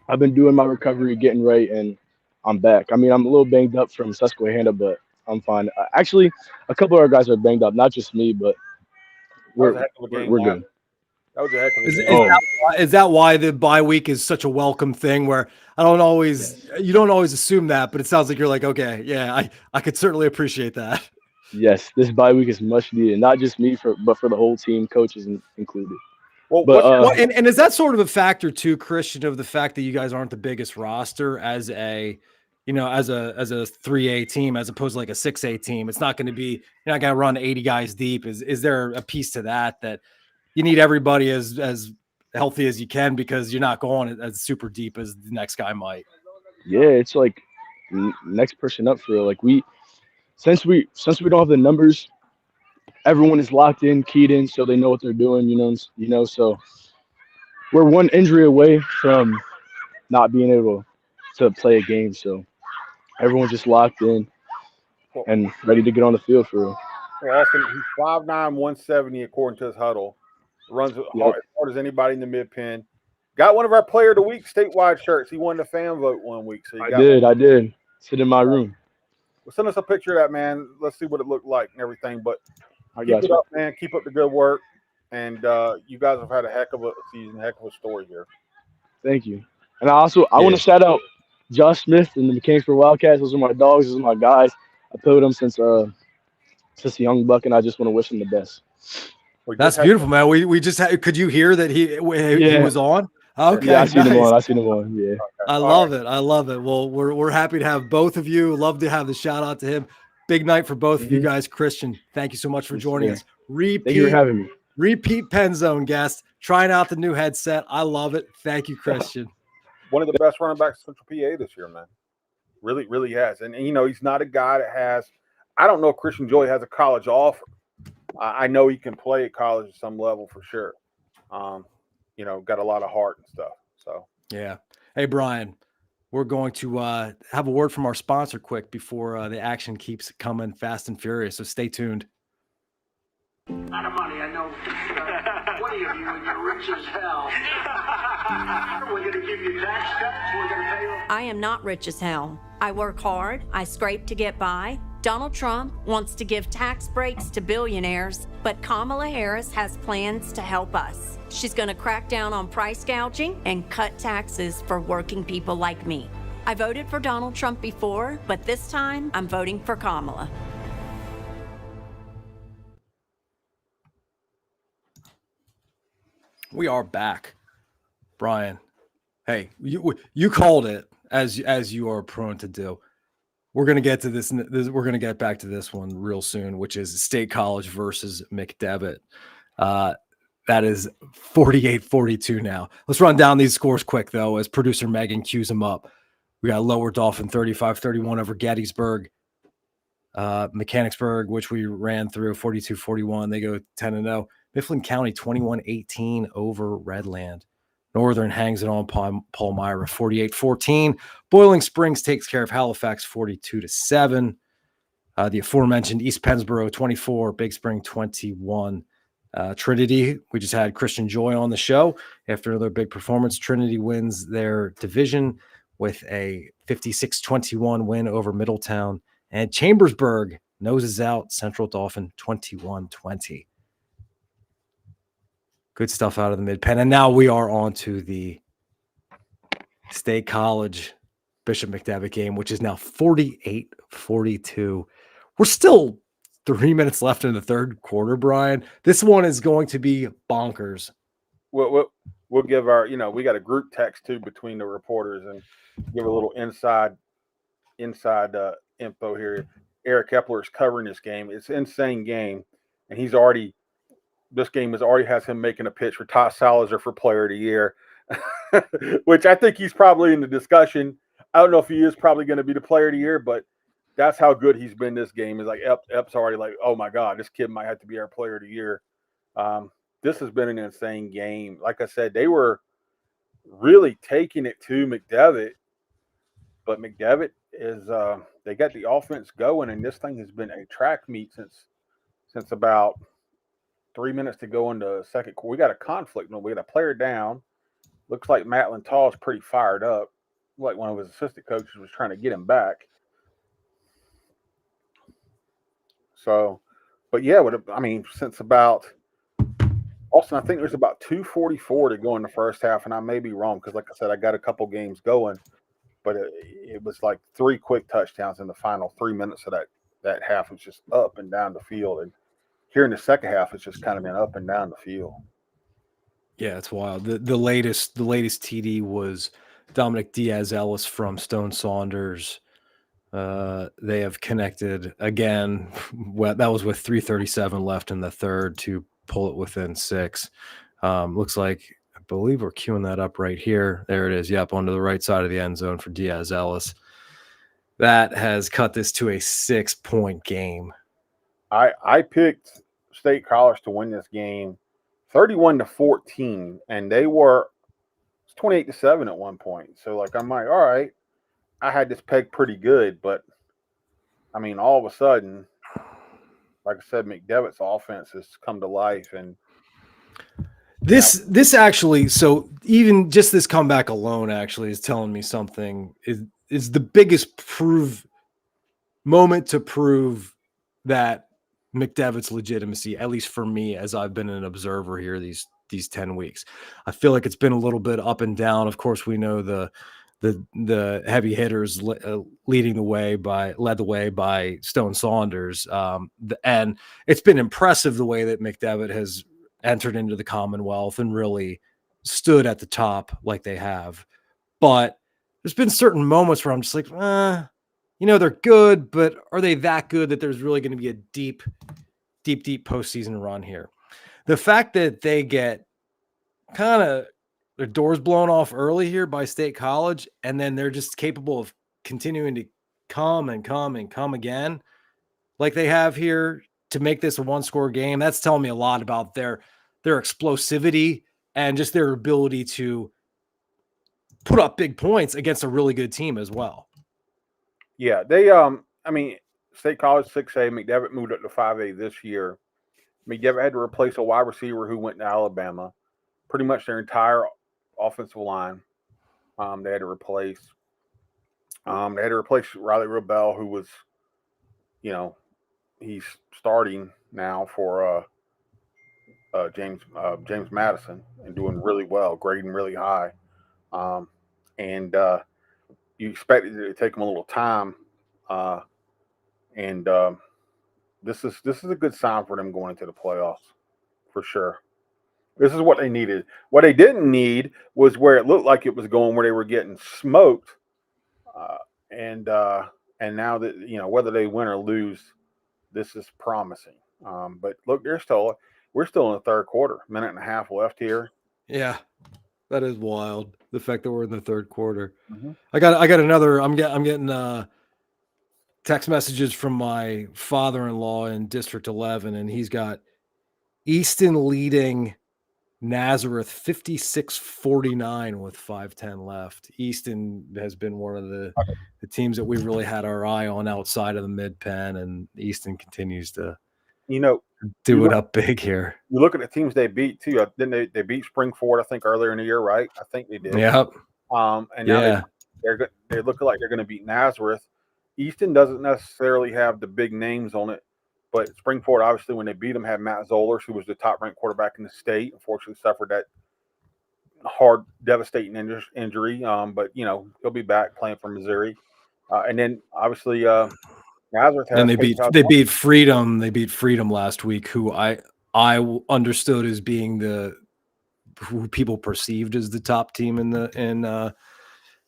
I've been doing my recovery, getting right, and I'm back. I mean, I'm a little banged up from Susquehanna, but I'm fine. Actually, a couple of our guys are banged up, not just me, but That was we're a heck of a we're, game we're last. good. That was a heck of a Is, game. is Oh, that why, is that why the bye week is such a welcome thing? Where yes, you don't always assume that, but it sounds like you're like, okay, yeah, I could certainly appreciate that. yes. This bye week is much needed, not just me, but for the whole team, coaches included. Well, But what's your Well, and is that sort of a factor too, Christian, of the fact that you guys aren't the biggest roster as a, as a 3A team as opposed to like a 6A team? It's not going to be, you're not going to run 80 guys deep. Is there a piece to that you need everybody as healthy as you can because you're not going as super deep as the next guy might? yeah, it's like next person up for real. Like since we don't have the numbers, everyone is locked in, keyed in, so they know what they're doing. So we're one injury away from not being able to play a game. So everyone's just locked in well, and ready to get on the field for real. well, Austin? He's 5'9", 170 according to his huddle. Runs Yep, as hard as anybody in the mid pen. Got one of our player of the week statewide shirts. He won the fan vote 1 week, so you I got one. did. I did. Sit in my room. Well, send us a picture of that, man. Let's see what it looked like and everything. But I keep got it you. up, man. Keep up the good work. And you guys have had a heck of a season, heck of a story here. Thank you. And I want Yeah. to shout out Josh Smith and the Mechanicsburg Wildcats. Those are my dogs. Those are my guys. I played with them since a young buck, and I just want to wish them the best. We That's just had beautiful, man. We just had, could you hear that he Yeah, was on? yeah. Okay, I seen them nice. on. I seen them on. Yeah. I all love it. I love it. Well, we're happy to have both of you. Love to have the shout out to him. Big night for both of you Mhm. guys. Christian, thank you so much for Yes, joining sir. us. Thank you for having me. Repeat PennZone guest, trying out the new headset. I love it. Thank you, Christian. one of the best running backs in Central PA this year, man. Really, really has. And he's not a guy that has. I don't know if Christian Joy has a college offer. I know he can play at college at some level for sure. Got a lot of heart and stuff. So Yeah. Hey, Brian, we're going to have a word from our sponsor quick before the action keeps coming fast and furious. So stay tuned. Lot of money, I know. 20 of you, and you're rich as hell. We're going to give you tax cuts. We're going to pay you. I am not rich as hell. I work hard. I scrape to get by. Donald Trump wants to give tax breaks to billionaires, but Kamala Harris has plans to help us. She's going to crack down on price gouging and cut taxes for working people like me. I voted for Donald Trump before, but this time I'm voting for Kamala. We are back, Brian. Hey, you called it as you are prone to do. We're gonna get to this. We're gonna get back to this one real soon, which is State College versus McDevitt. That is 48-42 now. Let's run down these scores quick though, as producer Megan cues them up. We got Lower Dolphin 35-31 over Gettysburg. Mechanicsburg, which we ran through 42-41. They go 10-0. Mifflin County 21-18 over Redland. Northern hangs it on Palmyra 48-14. Boiling Springs takes care of Halifax 42-7. The aforementioned East Pennsboro 24, Big Spring 21. Trinity, we just had Christian Joy on the show. After another big performance, Trinity wins their division with a 56-21 win over Middletown. And Chambersburg noses out Central Dauphin 21-20. Good stuff out of the mid-pen. And now we are on to the State College Bishop McDevitt game, which is now 48-42. We're still 3 minutes left in the third quarter, Brian. This one is going to be bonkers. We'll give our, we got a group text too between the reporters and give a little inside info here. Eric Kepler is covering this game. It's an insane game, and this game already has him making a pitch for Ty Salazar for Player of the Year, which I think he's probably in the discussion. I don't know if he is probably going to be the Player of the Year, but that's how good he's been this game. Is like Ep's already like, oh my God, this kid might have to be our Player of the Year. This has been an insane game. Like I said, they were really taking it to McDevitt, but McDevitt is they got the offense going, and this thing has been a track meet since about 3 minutes to go into the second quarter. We got a conflict. We got a player down. Looks like Matt Lintal is pretty fired up. Like one of his assistant coaches was trying to get him back. So, but yeah, since about Austin, I think there's about 2:44 to go in the first half, and I may be wrong because, like I said, I got a couple games going, but it was like 3 quick touchdowns in the final 3 minutes of that half. Was just up and down the field, and here in the second half, it's just kind of been up and down the field. Yeah, it's wild. The latest TD was Dominic Diaz-Ellis from Stone Saunders. They have connected again. Well, that was with 3:37 left in the third to pull it within 6. Looks like, I believe we're queuing that up right here. There it is. Yep, onto the right side of the end zone for Diaz-Ellis. That has cut this to a 6-point game. I picked State College to win this game 31-14, and they were 28-7 at one point. So I'm like, all right, I had this pegged pretty good, but all of a sudden, like I said, McDevitt's offense has come to life, and this actually, so even just this comeback alone actually is telling me something. Is the biggest moment to prove that McDevitt's legitimacy, at least for me, as I've been an observer here these 10 weeks. I feel like it's been a little bit up and down. Of course, we know the heavy hitters led the way by Stone Saunders. And it's been impressive the way that McDevitt has entered into the Commonwealth and really stood at the top like they have. But there's been certain moments where I'm just like, they're good, but are they that good that there's really going to be a deep postseason run here? The fact that they get kind of their doors blown off early here by State College, and then they're just capable of continuing to come again, like they have here to make this a 1-score game. That's telling me a lot about their explosivity and just their ability to put up big points against a really good team as well. Yeah, they State College 6A, McDevitt moved up to 5A this year. McDevitt had to replace a wide receiver who went to Alabama. Pretty much their entire offensive line. They had to replace Riley Rebell, who was, he's starting now for James Madison and doing really well, grading really high. And you expect it to take them a little time. This is a good sign for them going into the playoffs, for sure. This is what they needed. What they didn't need was where it looked like it was going, where they were getting smoked. And now that, whether they win or lose, this is promising. But look, we're still in the third quarter, minute and a half left here. Yeah, that is wild. The fact that we're in the third quarter. Mm-hmm. I got another. I'm getting text messages from my father-in-law in District 11, and he's got Easton leading Nazareth 56-49 with 5:10 left. Easton has been one of the teams that we've really had our eye on outside of the mid-pen, and Easton continues to do it up big here. You look at the teams they beat too. Then they beat Springford, I think, earlier in the year, right? I think they did. Yep. And now they're looking like they're going to beat Nazareth. Easton doesn't necessarily have the big names on it, but Springford, obviously, when they beat them, had Matt Zollers, who was the top-ranked quarterback in the state. Unfortunately, suffered that hard, devastating injury. But he'll be back playing for Missouri. And then obviously Nazareth has And they beat Freedom. They beat Freedom last week, who I understood as being who people perceived as the top team in the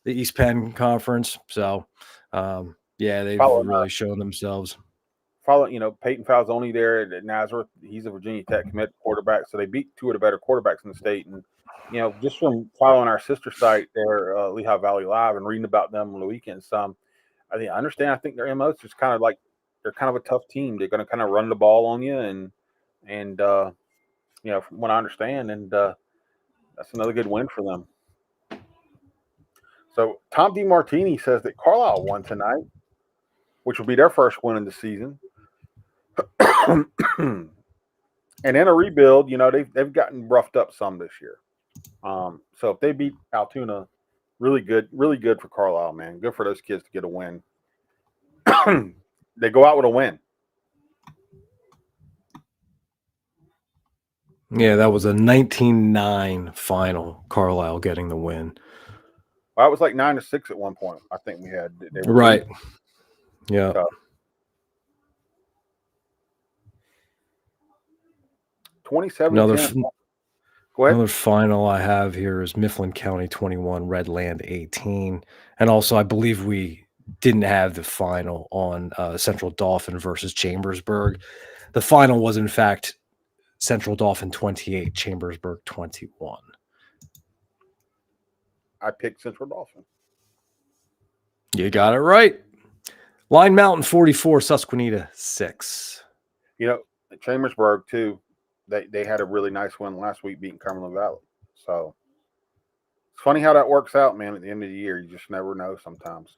East Penn Conference. So they've really shown themselves. Peyton Falzoni there at Nazareth. He's a Virginia Tech commit quarterback. So they beat two of the better quarterbacks in the state. And, just from following our sister site there, Lehigh Valley Live, and reading about them on the weekend some, I think their MO is just kind of like they're kind of a tough team. They're going to kind of run the ball on you. And from what I understand, and that's another good win for them. So Tom DiMartini says that Carlisle won tonight, which will be their first win in the season. And in a rebuild, they've gotten roughed up some this year. So if they beat Altoona, really good for Carlisle, man. Good for those kids to get a win. They go out with a win. Yeah, that was a 19-9 final. Carlisle getting the win. Well, it was like 9-6 at one point. I think we had. Right. Yeah. 27-10. Go ahead. Another final I have here is Mifflin County 21, Redland 18. And also, I believe we didn't have the final on Central Dauphin versus Chambersburg. The final was, in fact, Central Dauphin 28, Chambersburg 21. I picked Central Dauphin. You got it right. Line Mountain 44, Susquehanna 6. Chambersburg, too. They had a really nice win last week beating Cumberland Valley. So it's funny how that works out, man. At the end of the year, you just never know sometimes.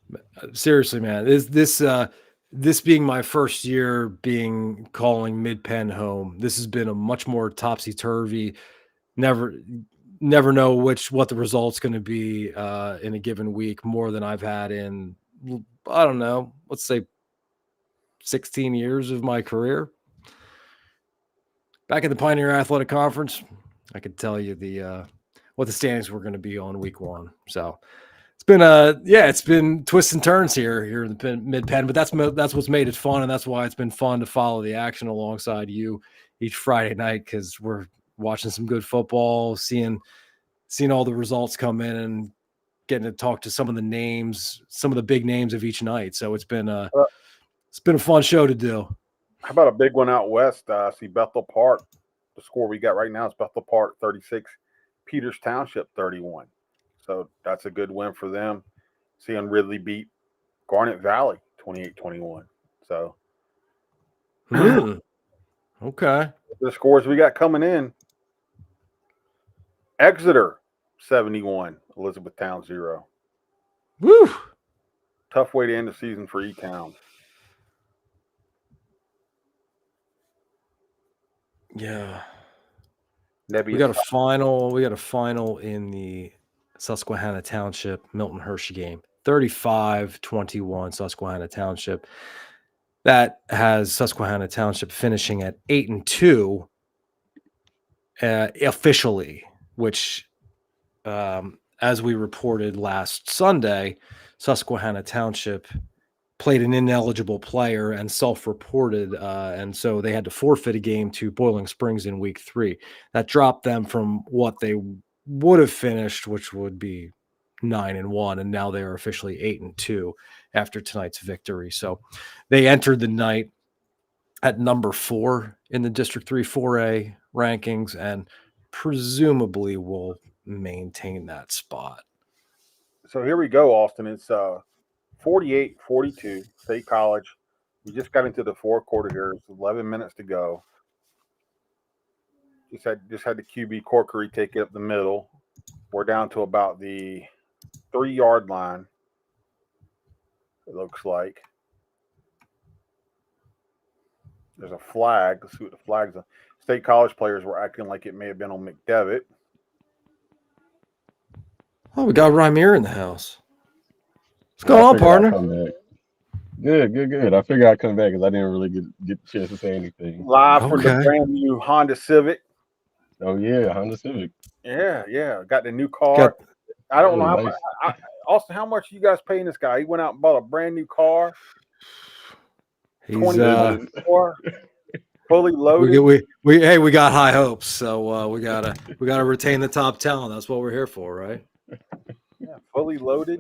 Seriously, man. This being my first year calling Mid-Penn home, this has been a much more topsy-turvy. Never know what the result's going to be in a given week, more than I've had in, I don't know, let's say 16 years of my career. Back at the Pioneer Athletic Conference, I could tell you what the standings were going to be on week 1. So it's been twists and turns here in the Mid-Penn, but that's what's made it fun, and that's why it's been fun to follow the action alongside you each Friday night, because we're watching some good football, seeing all the results come in, and getting to talk to some of the big names of each night. So it's been a fun show to do. How about a big one out west? I see Bethel Park. The score we got right now is Bethel Park 36, Peters Township 31. So that's a good win for them. Seeing Ridley beat Garnet Valley 28-21. So okay. The scores we got coming in. Exeter 71, Elizabethtown 0. Woo! Tough way to end the season for E-Town. Yeah. We got a final in the Susquehanna Township Milton Hershey game. 35-21 Susquehanna Township. That has Susquehanna Township finishing at 8-2 officially, which as we reported last Sunday, Susquehanna Township played an ineligible player and self-reported, and so they had to forfeit a game to Boiling Springs in week 3. That dropped them from what they would have finished, which would be 9-1, and now they are officially 8-2 after tonight's victory. So they entered the night at number 4 in the District 3 4A rankings, and presumably will maintain that spot. So here we go, Austin. It's 48-42, State College. We just got into the fourth quarter here. It's 11 minutes to go. Just had the QB Corkery take it up the middle. We're down to about the 3-yard line, it looks like. There's a flag. Let's see what the flag's on. State College players were acting like it may have been on McDevitt. Oh, we got Rymir in the house. What's going on, partner? Good. I figured I'd come back because I didn't really get the chance to say anything. Live from the brand new Honda Civic. Oh yeah, Honda Civic. Yeah. Got the new car. Got I don't know Yeah, how nice. much. Austin, how much you guys paying this guy? He went out and bought a brand new car, he's 2024, fully we loaded. we got high hopes, so we gotta retain the top talent. That's what we're here for, right? Yeah, fully loaded.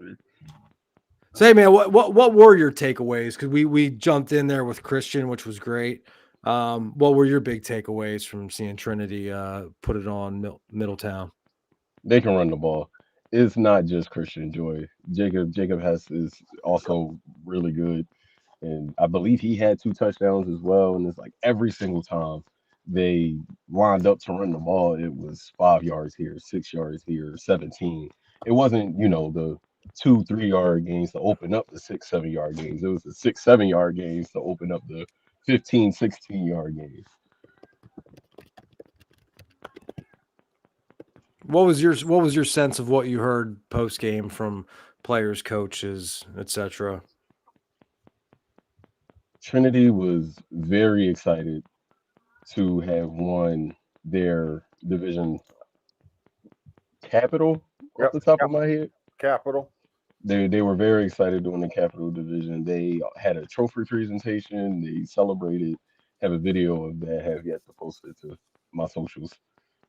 So hey man, what were your takeaways? Because we jumped in there with Christian, which was great. What were your big takeaways from seeing Trinity put it on Middletown? They can run the ball. It's not just Christian Joy. Jacob Hess is also really good, and I believe he had 2 touchdowns as well. And it's like every single time they lined up to run the ball, it was 5 yards here, 6 yards here, 17. It wasn't the 2, 3 yard gains to open up the 6, 7 yard gains. It was the 6, 7 yard gains to open up the 15, 16 yard gains. What was your sense of what you heard post game from players, coaches, etc.? Trinity was very excited to have won their division capital off Yep, the top of my head. capital. They were very excited doing the capital division. They had a trophy presentation. They celebrated. Have a video of that. Have yet to post it to my socials.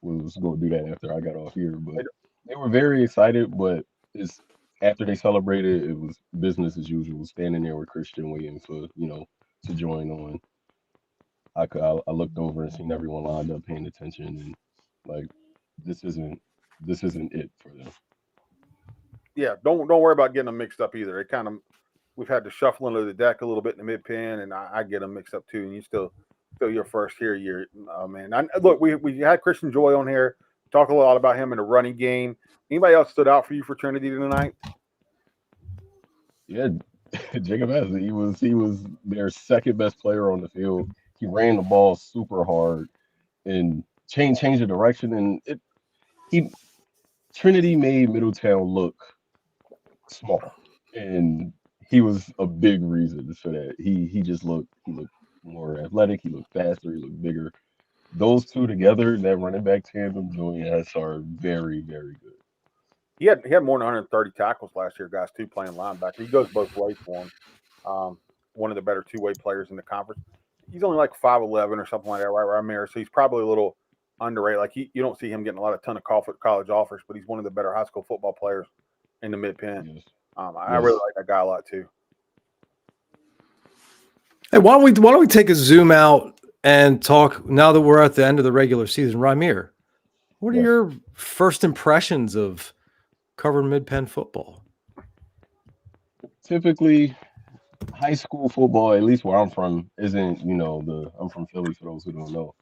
We was going to do that after I got off here, but they were very excited. But it's after they celebrated, it was business as usual. Standing there with Christian, waiting for to join on. I looked over and seen everyone lined up paying attention, and like this isn't it for them. Yeah, don't worry about getting them mixed up either. It kind of we've had to shuffle into the deck a little bit in the mid pin, and I get them mixed up too. And you still your first year, man. Look, we had Christian Joy on here. Talk a lot about him in the running game. Anybody else stood out for you for Trinity tonight? Yeah, Jacob Hess. He was their second best player on the field. He ran the ball super hard and changed the direction, and he Trinity made Middletown look small, and he was a big reason for that. He just looked more athletic. He looked faster. He looked bigger. Those two together, that running back tandem, Joey and Hess, are very, very good. He had more than 130 tackles last year, guys, too, playing linebacker. He goes both ways for him. One of the better two-way players in the conference. He's only like 5'11" or something like that, right there. So he's probably a little underrated. Like you don't see him getting a ton of college offers, but he's one of the better high school football players in the mid pen. Yes. I really like that guy a lot too. Hey, why don't we take a zoom out and talk now that we're at the end of the regular season? Ramir, what are your first impressions of covering mid-pen football? Typically, high school football, at least where I'm from, isn't I'm from Philly. For those who don't know,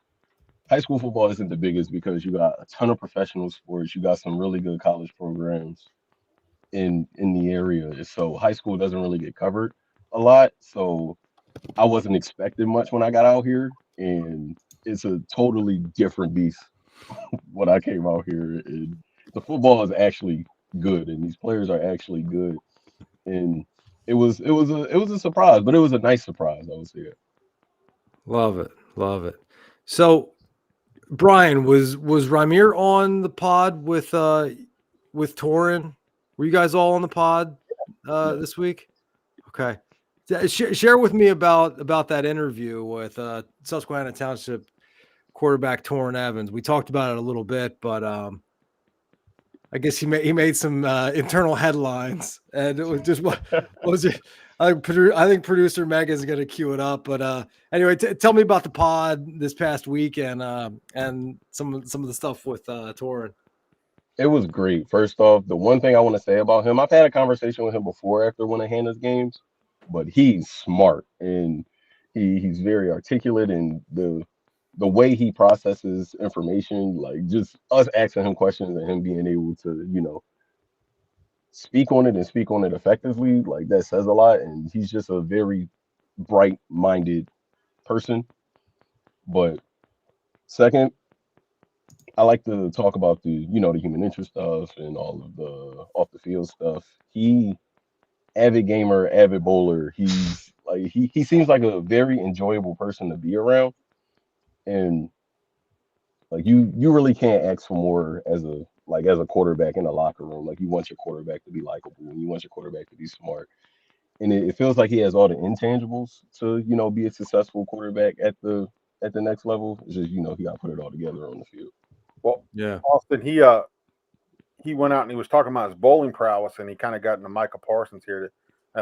high school football isn't the biggest because you got a ton of professional sports. You got some really good college programs in the area. So high school doesn't really get covered a lot. So I wasn't expecting much when I got out here, and it's a totally different beast when I came out here. And the football is actually good, and these players are actually good. And it was a surprise, but it was a nice surprise. I would say that. Love it. So, Brian, was Ramir on the pod with Torin? Were you guys all on the pod this week? Okay. Share with me about that interview with Susquehanna Township quarterback Torin Evans. We talked about it a little bit, but I guess he made some internal headlines, and it was just what was it? I think producer Meg is going to cue it up, but anyway, tell me about the pod this past week and some of the stuff with Torin. It was great. First off, the one thing I want to say about him, I've had a conversation with him before after one of Hannah's games, but he's smart and he's very articulate, and the way he processes information, like just us asking him questions and him being able to speak on it and speak on it effectively, like that says a lot. And he's just a very bright-minded person. But second, I like to talk about the human interest stuff and all of the off the field stuff. He avid gamer, avid bowler. He's like he seems like a very enjoyable person to be around. And Like you really can't ask for more as a quarterback in the locker room. Like you want your quarterback to be likable and you want your quarterback to be smart. And it feels like he has all the intangibles to, be a successful quarterback at the next level. It's just, he got to put it all together on the field. Well, Yeah. Austin, he went out and he was talking about his bowling prowess, and he kind of got into Micah Parsons here.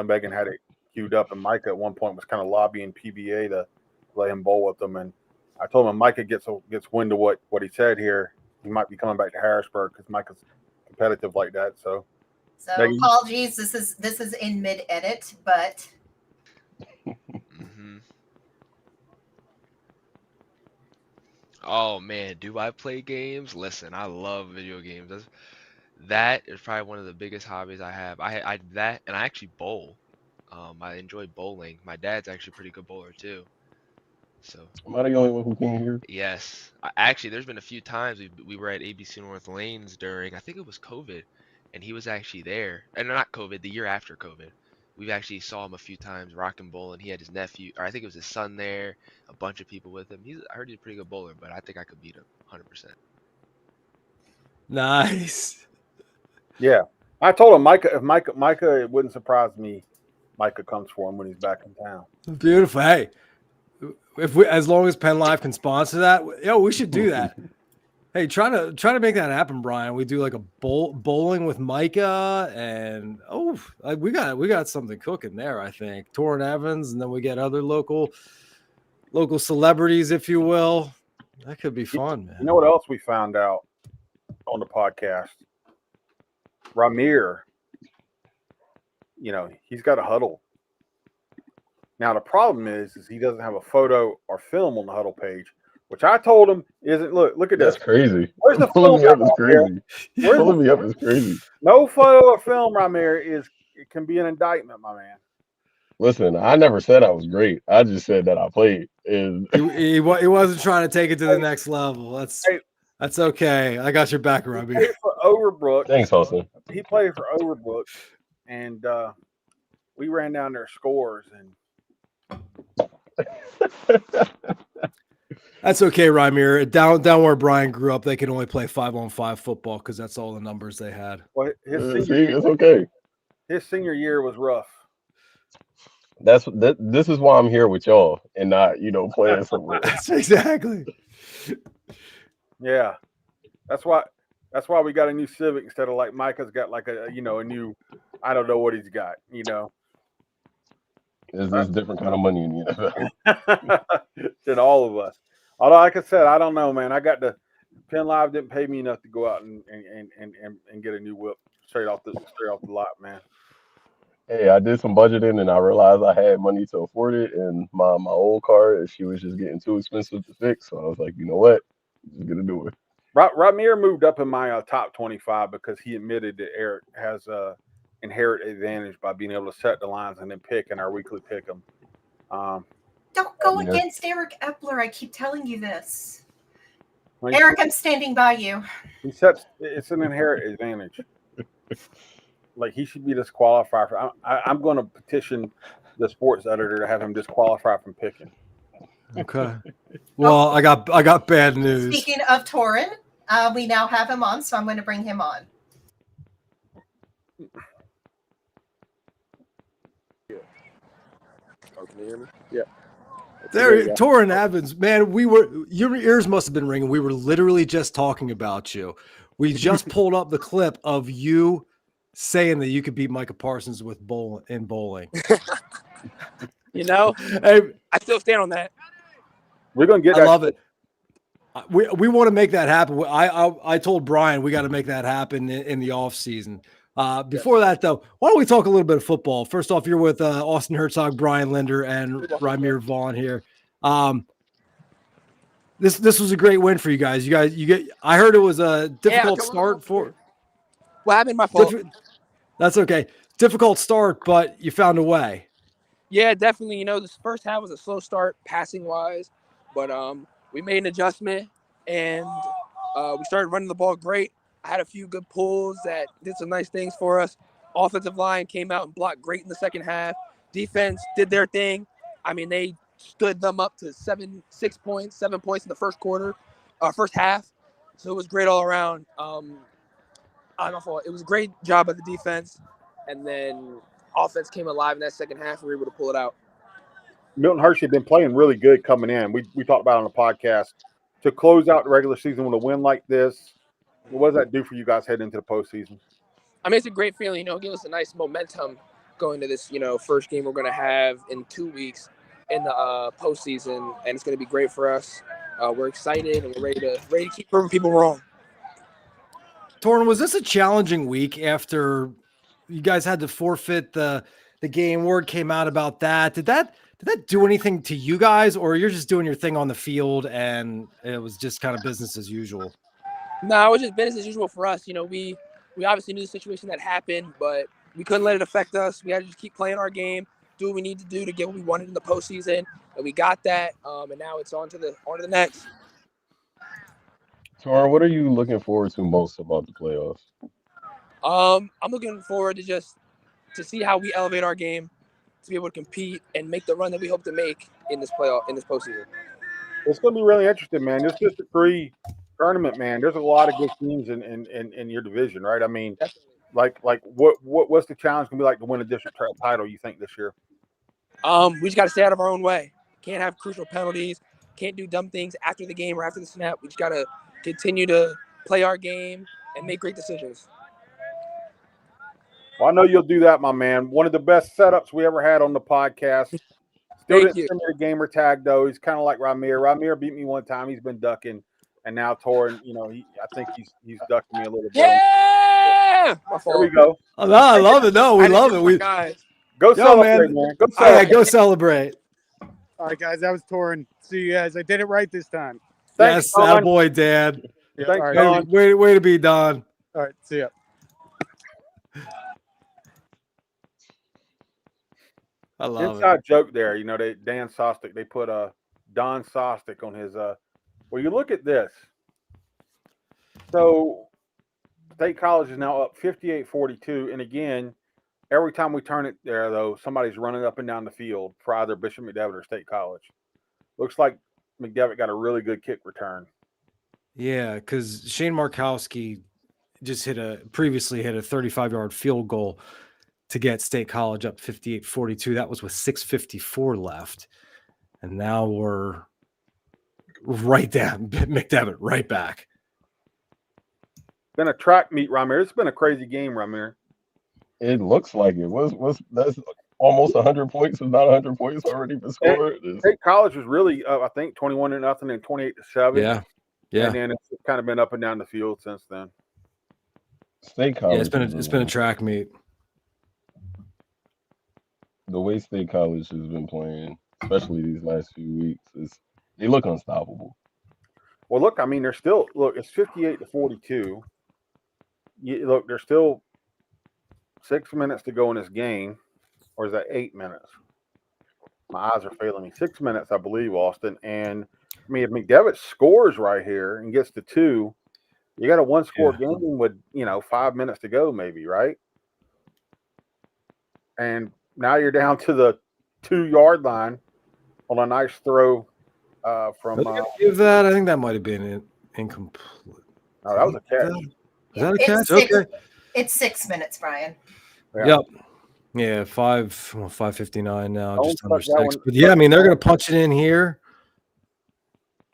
Megan had it queued up, and Micah at one point was kind of lobbying PBA to let him bowl with them. And I told him Micah gets wind of what he said here, he might be coming back to Harrisburg because Micah's competitive like that. So Megan, apologies, this is in mid edit, but Oh man, do I play games? Listen, I love video games. That is probably one of the biggest hobbies I have. I that and I actually bowl. I enjoy bowling. My dad's actually a pretty good bowler too. So Am I the only one who can't hear? yes, actually, there's been a few times we were at ABC North Lanes during I think it was COVID, and he was actually there. And not COVID, the year after COVID. We've actually saw him a few times rocking bowling. He had his nephew, or I think it was his son there, a bunch of people with him. I heard he's a pretty good bowler, but I think I could beat him 100%. Nice. yeah, I told him Micah, it wouldn't surprise me. Micah comes for him when he's back in town. Beautiful. Hey, as long as PennLive can sponsor that, we should do that. Hey, try to make that happen, Brian. We do like a bowling with Micah, and we got something cooking there. I think Torrin Evans, and then we get other local celebrities, if you will. That could be fun, man. You know what else we found out on the podcast? Ramir, he's got a huddle. Now the problem is he doesn't have a photo or film on the huddle page, which I told him isn't. Look at this. That's crazy. Where's the Pulling film? me up is crazy. Pulling me up is crazy. No photo or film, Ramir, it can be an indictment, my man. Listen, I never said I was great. I just said that I played. And he wasn't trying to take it to the next level. That's okay. I got your back, Robbie. He played for Overbrook. Thanks, Austin. He played for Overbrook, and we ran down their scores. And that's okay, Ramir. Down where Brian grew up, they could only play 5-on-5 football because that's all the numbers they had. Well, it's okay. His senior year was rough. This is why I'm here with y'all and not, playing somewhere. Exactly. Yeah, that's why we got a new Civic instead of like Micah's got like a new. I don't know what he's got. There's this different kind of money in the NFL than all of us. Although, like I said, I don't know, man. I got the PennLive didn't pay me enough to go out and get a new whip straight off the lot, man. Hey, I did some budgeting and I realized I had money to afford it, and my old car, she was just getting too expensive to fix. So I was like, you know what, I'm just gonna do it. Ramir moved up in my top 25 because he admitted that Eric has a inherent advantage by being able to set the lines and then pick in our weekly pick 'em. Don't go against Eric Epler. I keep telling you this. Eric, I'm standing by you. It's an inherent advantage. Like he should be disqualified for. I'm going to petition the sports editor to have him disqualified from picking. Okay. Well, I got bad news. Speaking of Torrin, we now have him on, so I'm going to bring him on. Oh, can you hear me? Yeah. Torrin Evans, man, your ears must have been ringing. We were literally just talking about you. We just pulled up the clip of you saying that you could beat Micah Parsons with bowling. Hey, I still stand on that. We're gonna get. I love it. We want to make that happen. I told Brian we got to make that happen in the off season. Before that, though, why don't we talk a little bit of football? First off, you're with Austin Herzog, Brian Linder, and Ramir Vaughn here. This was a great win for you guys. I heard it was a difficult start for. What happened? My fault. That's okay. Difficult start, but you found a way. Yeah, definitely. This first half was a slow start passing wise, but we made an adjustment and we started running the ball great. I had a few good pulls that did some nice things for us. Offensive line came out and blocked great in the second half. Defense did their thing. I mean, they stood them up to 7 points in the first quarter. first half. So it was great all around. My fault. It was a great job of the defense, and then offense came alive in that second half. We were able to pull it out. Milton Hershey had been playing really good coming in. We talked about it on the podcast. To close out the regular season with a win like this, what does that do for you guys heading into the postseason? I mean, it's a great feeling. Give us a nice momentum going to this, first game we're going to have in 2 weeks in the postseason, and it's going to be great for us. We're excited and we're ready to keep proving people wrong. Torrin, was this a challenging week after you guys had to forfeit the game? Word came out about that. Did that do anything to you guys, or you're just doing your thing on the field and it was just kind of business as usual? No, it was just business as usual for us. We obviously knew the situation that happened, but we couldn't let it affect us. We had to just keep playing our game, do what we need to do to get what we wanted in the postseason, and we got that. And now it's on to the next. Torrin, what are you looking forward to most about the playoffs? I'm looking forward to see how we elevate our game, to be able to compete and make the run that we hope to make in this postseason. It's going to be really interesting, man. This District 3 tournament, man. There's a lot of good teams in your division, right? I mean, what's the challenge going to be like to win a district title, you think, this year? We just got to stay out of our own way. Can't have crucial penalties. Can't do dumb things after the game or after the snap. We just got to continue to play our game and make great decisions. Well, I know you'll do that, my man. One of the best setups we ever had on the podcast. Still didn't send me the gamer tag, though. He's kind of like Ramir. Ramir beat me one time. He's been ducking. And now Torrin, I think he's ducking me a little bit. Yeah! There we go. Oh, no, I love it. No, we love it. Go celebrate, man. Go celebrate. Yeah, go celebrate. All right, guys, that was Torrin. See you guys. I did it right this time. Yes, that boy, Dad. Yeah, Thanks, all Don. right. Way to be, Don. All right, see ya. I love Inside it. joke there. Dan Sostek, they put Don Sostek on his well, you look at this. So State College is now up 58-42. And again, every time we turn it there, though, somebody's running up and down the field for either Bishop McDevitt or State College. Looks like McDevitt got a really good kick return. Yeah, because Shane Markowski just previously hit a 35-yard field goal to get State College up 58-42. That was with 6:54 left. And now we're right down. McDevitt right back. Been a track meet, Ramir. It's been a crazy game, Ramir. It looks like it. That's almost 100 points, if not 100 points already been scored. State College was really, I think, 21-0 and 28-7. Yeah. And then it's kind of been up and down the field since then. State College. Yeah, it's been a track meet. The way State College has been playing, especially these last few weeks, they look unstoppable. Well, look, I mean, it's 58-42. Look, there's still 6 minutes to go in this game, or is that 8 minutes? My eyes are failing me. 6 minutes, I believe, Austin. And I mean, if McDevitt scores right here and gets to 2, you got a one-score game with 5 minutes to go, maybe, right? And now you're down to the 2-yard line on a nice throw from. Give that. I think that might have been incomplete. Oh, that was a catch. Is that a catch? Okay. It's 6 minutes, Brian. Yeah. Yep. Yeah, 5:59 now, Don't just under touch that 6. one. But yeah, I mean, they're going to punch it in here.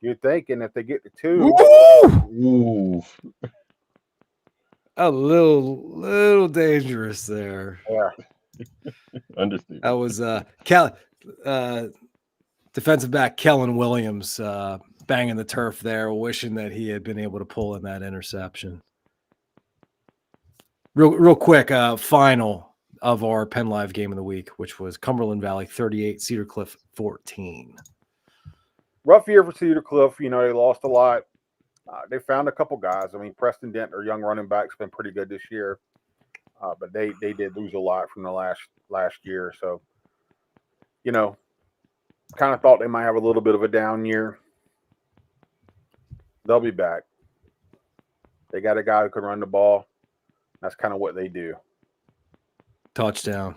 You're thinking if they get to 2. Ooh. A little dangerous there. Yeah. Understood. That was defensive back Kellen Williams banging the turf there, wishing that he had been able to pull in that interception. Real quick, final of our PennLive game of the week, which was Cumberland Valley 38, Cedar Cliff 14. Rough year for Cedar Cliff. They lost a lot. They found a couple guys. I mean, Preston Dent, their young running back, has been pretty good this year. But they did lose a lot from the last year. So, kind of thought they might have a little bit of a down year. They'll be back. They got a guy who can run the ball. That's kind of what they do. Touchdown.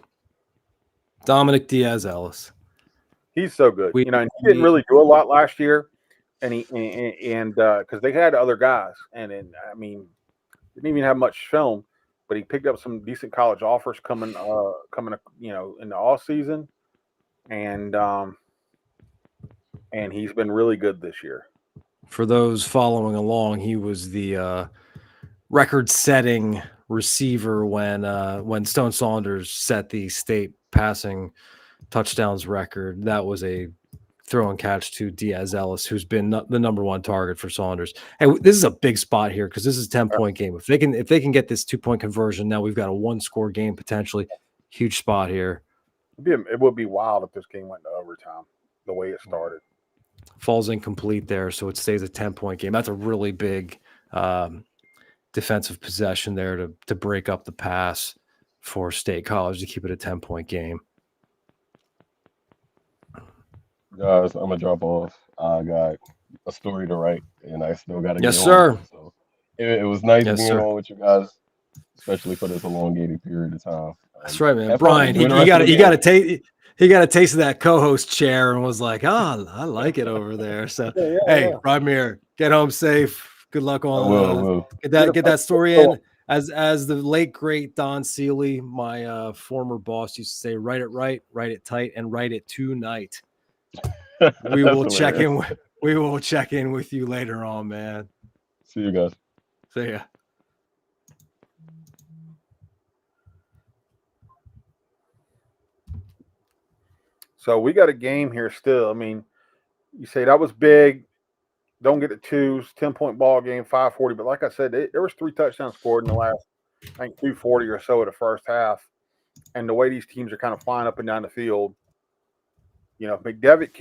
Dominic Diaz-Ellis. He's so good. And he didn't really do a lot last year. and because they had other guys, and I mean, didn't even have much film, but he picked up some decent college offers coming, in the off season, and he's been really good this year. For those following along, he was the record-setting receiver when Stone Saunders set the state passing touchdowns record. That was a throw and catch to Diaz Ellis, who's been the number one target for Saunders. Hey, this is a big spot here because this is a 10-point game. If they can get this 2-point conversion, now we've got a 1-score game potentially. Huge spot here. It would be wild if this game went to overtime the way it started. Falls incomplete there, so it stays a 10-point game. That's a really big defensive possession there to break up the pass for State College to keep it a 10-point game. Guys, I'm gonna drop off. I got a story to write, and I still got to Yes, get sir. home. So it was nice Yes, being sir. on with you guys, especially for this elongated period of time. That's right, man. Have fun. Brian, Enjoy the he rest got of the he got a game. taste. He got a taste of that co-host chair and was like, "Oh, I like it over there." So, hey, Ramir, get home safe. Good luck I on will. get that story in. As the late great Don Seeley, my former boss, used to say, "Write it right, write it tight, and write it tonight." We will check in. We will check in with you later on, man. See you guys. See ya. So we got a game here still. I mean, you say that was big. Don't get the twos, 10-point ball game, 540. But like I said, there was 3 touchdowns scored in the last, I think, 240 or so of the first half. And the way these teams are kind of flying up and down the field, if McDevitt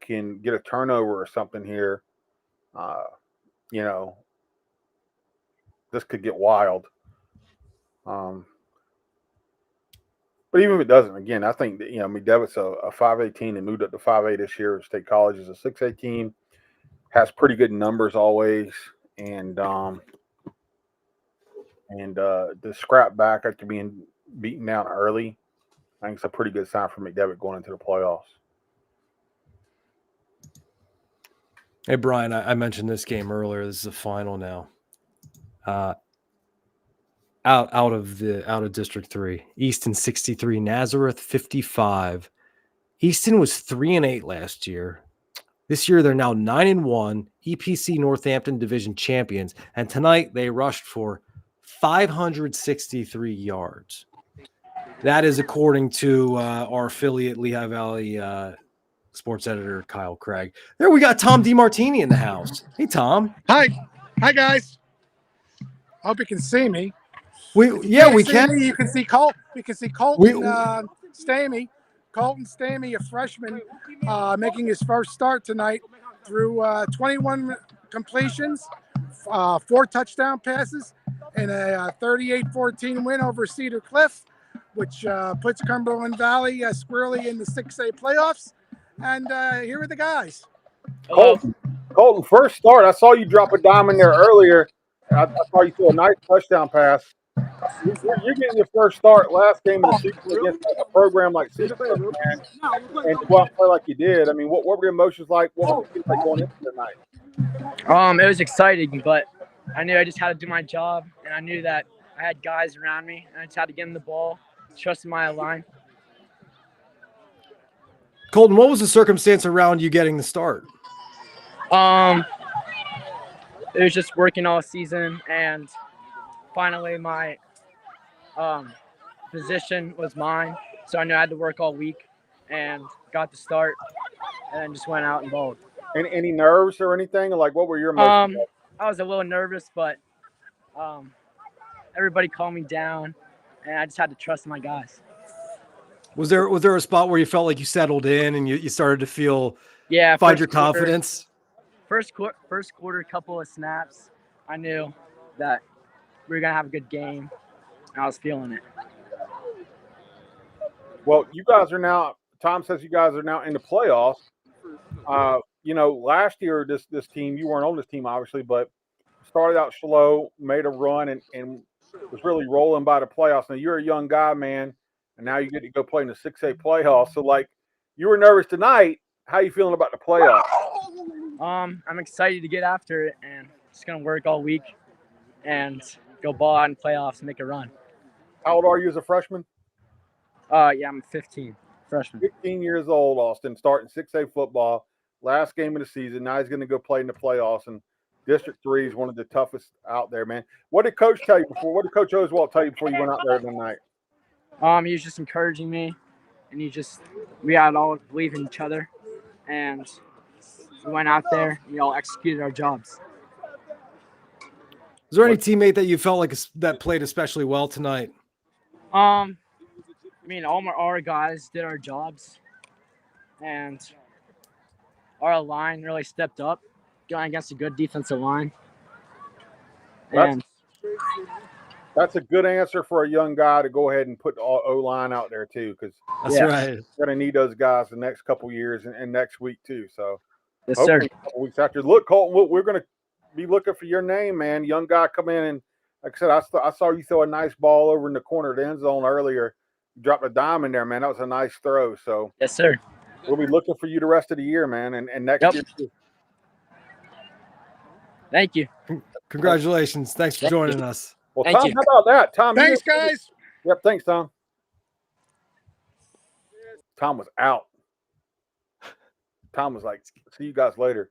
can get a turnover or something here, this could get wild. But even if it doesn't, again, I think that, McDevitt's a 5'18" and moved up to 5'8" this year. State College is a 6'8" team, has pretty good numbers always, and the scrap back after being beaten down early, I think it's a pretty good sign for McDevitt going into the playoffs. Hey, Brian, I mentioned this game earlier. This is the final now. Out of District 3. Easton 63, Nazareth 55. Easton was 3-8 last year. This year they're now 9-1, EPC Northampton Division champions, and tonight they rushed for 563 yards. That is according to our affiliate Lehigh Valley sports editor Kyle Craig. There we got Tom DeMartini in the house. Hey, Tom. Hi guys. Hope you can see me. We can. You can see Colt. We can see Colton Stamey. Colton Stamey, a freshman, making his first start tonight through 21 completions, 4 touchdown passes, and a 38-14 win over Cedar Cliff, which puts Cumberland Valley squarely in the 6A playoffs. And here are the guys. Colton, first start. I saw you drop a dime in there earlier. I saw you throw a nice touchdown pass. You're getting your first start last game of the season against a program like Cedar Cliff, man, and to go out and play like you did. I mean, what were your emotions like? What was it like going into the night? It was exciting, but I knew I just had to do my job, and I knew that I had guys around me, and I just had to get them the ball, trust in my line. Colton, what was the circumstance around you getting the start? It was just working all season, and finally my position was mine, so I knew I had to work all week and got the start, and then just went out and bowled. Any nerves or anything? Like, what were your emotions? I was a little nervous, but everybody calmed me down, and I just had to trust my guys. Was there a spot where you felt like you settled in and you started to find your confidence? First quarter, couple of snaps, I knew that we were gonna have a good game. I was feeling it. Well, you guys are now. Tom says you guys are now in the playoffs. Last year this team, you weren't on this team obviously, but started out slow, made a run, and was really rolling by the playoffs. Now you're a young guy, man, and now you get to go play in the 6A playoffs. So, like, you were nervous tonight. How you feeling about the playoffs? I'm excited to get after it and just gonna work all week and go ball out in playoffs and make a run. How old are you as a freshman? Yeah, I'm 15, freshman. 15 years old, Austin, starting 6A football. Last game of the season. Now he's going to go play in the playoffs. And District 3 is one of the toughest out there, man. What did Coach tell you before? What did Coach Oswald tell you before you went out there tonight? He was just encouraging me, and we had all believe in each other, and we went out there and we all executed our jobs. Is there any teammate that you felt like that played especially well tonight? I mean, all our guys did our jobs, and our line really stepped up, going against a good defensive line. And that's a good answer for a young guy to go ahead and put the O-line out there too, because that's right. You're going to need those guys the next couple years and next week too. So yes, sir. A couple weeks after, look, Colton, we're going to be looking for your name, man. Young guy come in, and like I said, I saw you throw a nice ball over in the corner of the end zone earlier. You dropped a dime in there, man. That was a nice throw. So yes, sir. We'll be looking for you the rest of the year, man, and next year too. Thank you. Congratulations. Thanks for joining us. Well, Tom, how about that? Tom, thanks, guys. Yep, thanks, Tom. Tom was out. Tom was like, "See you guys later."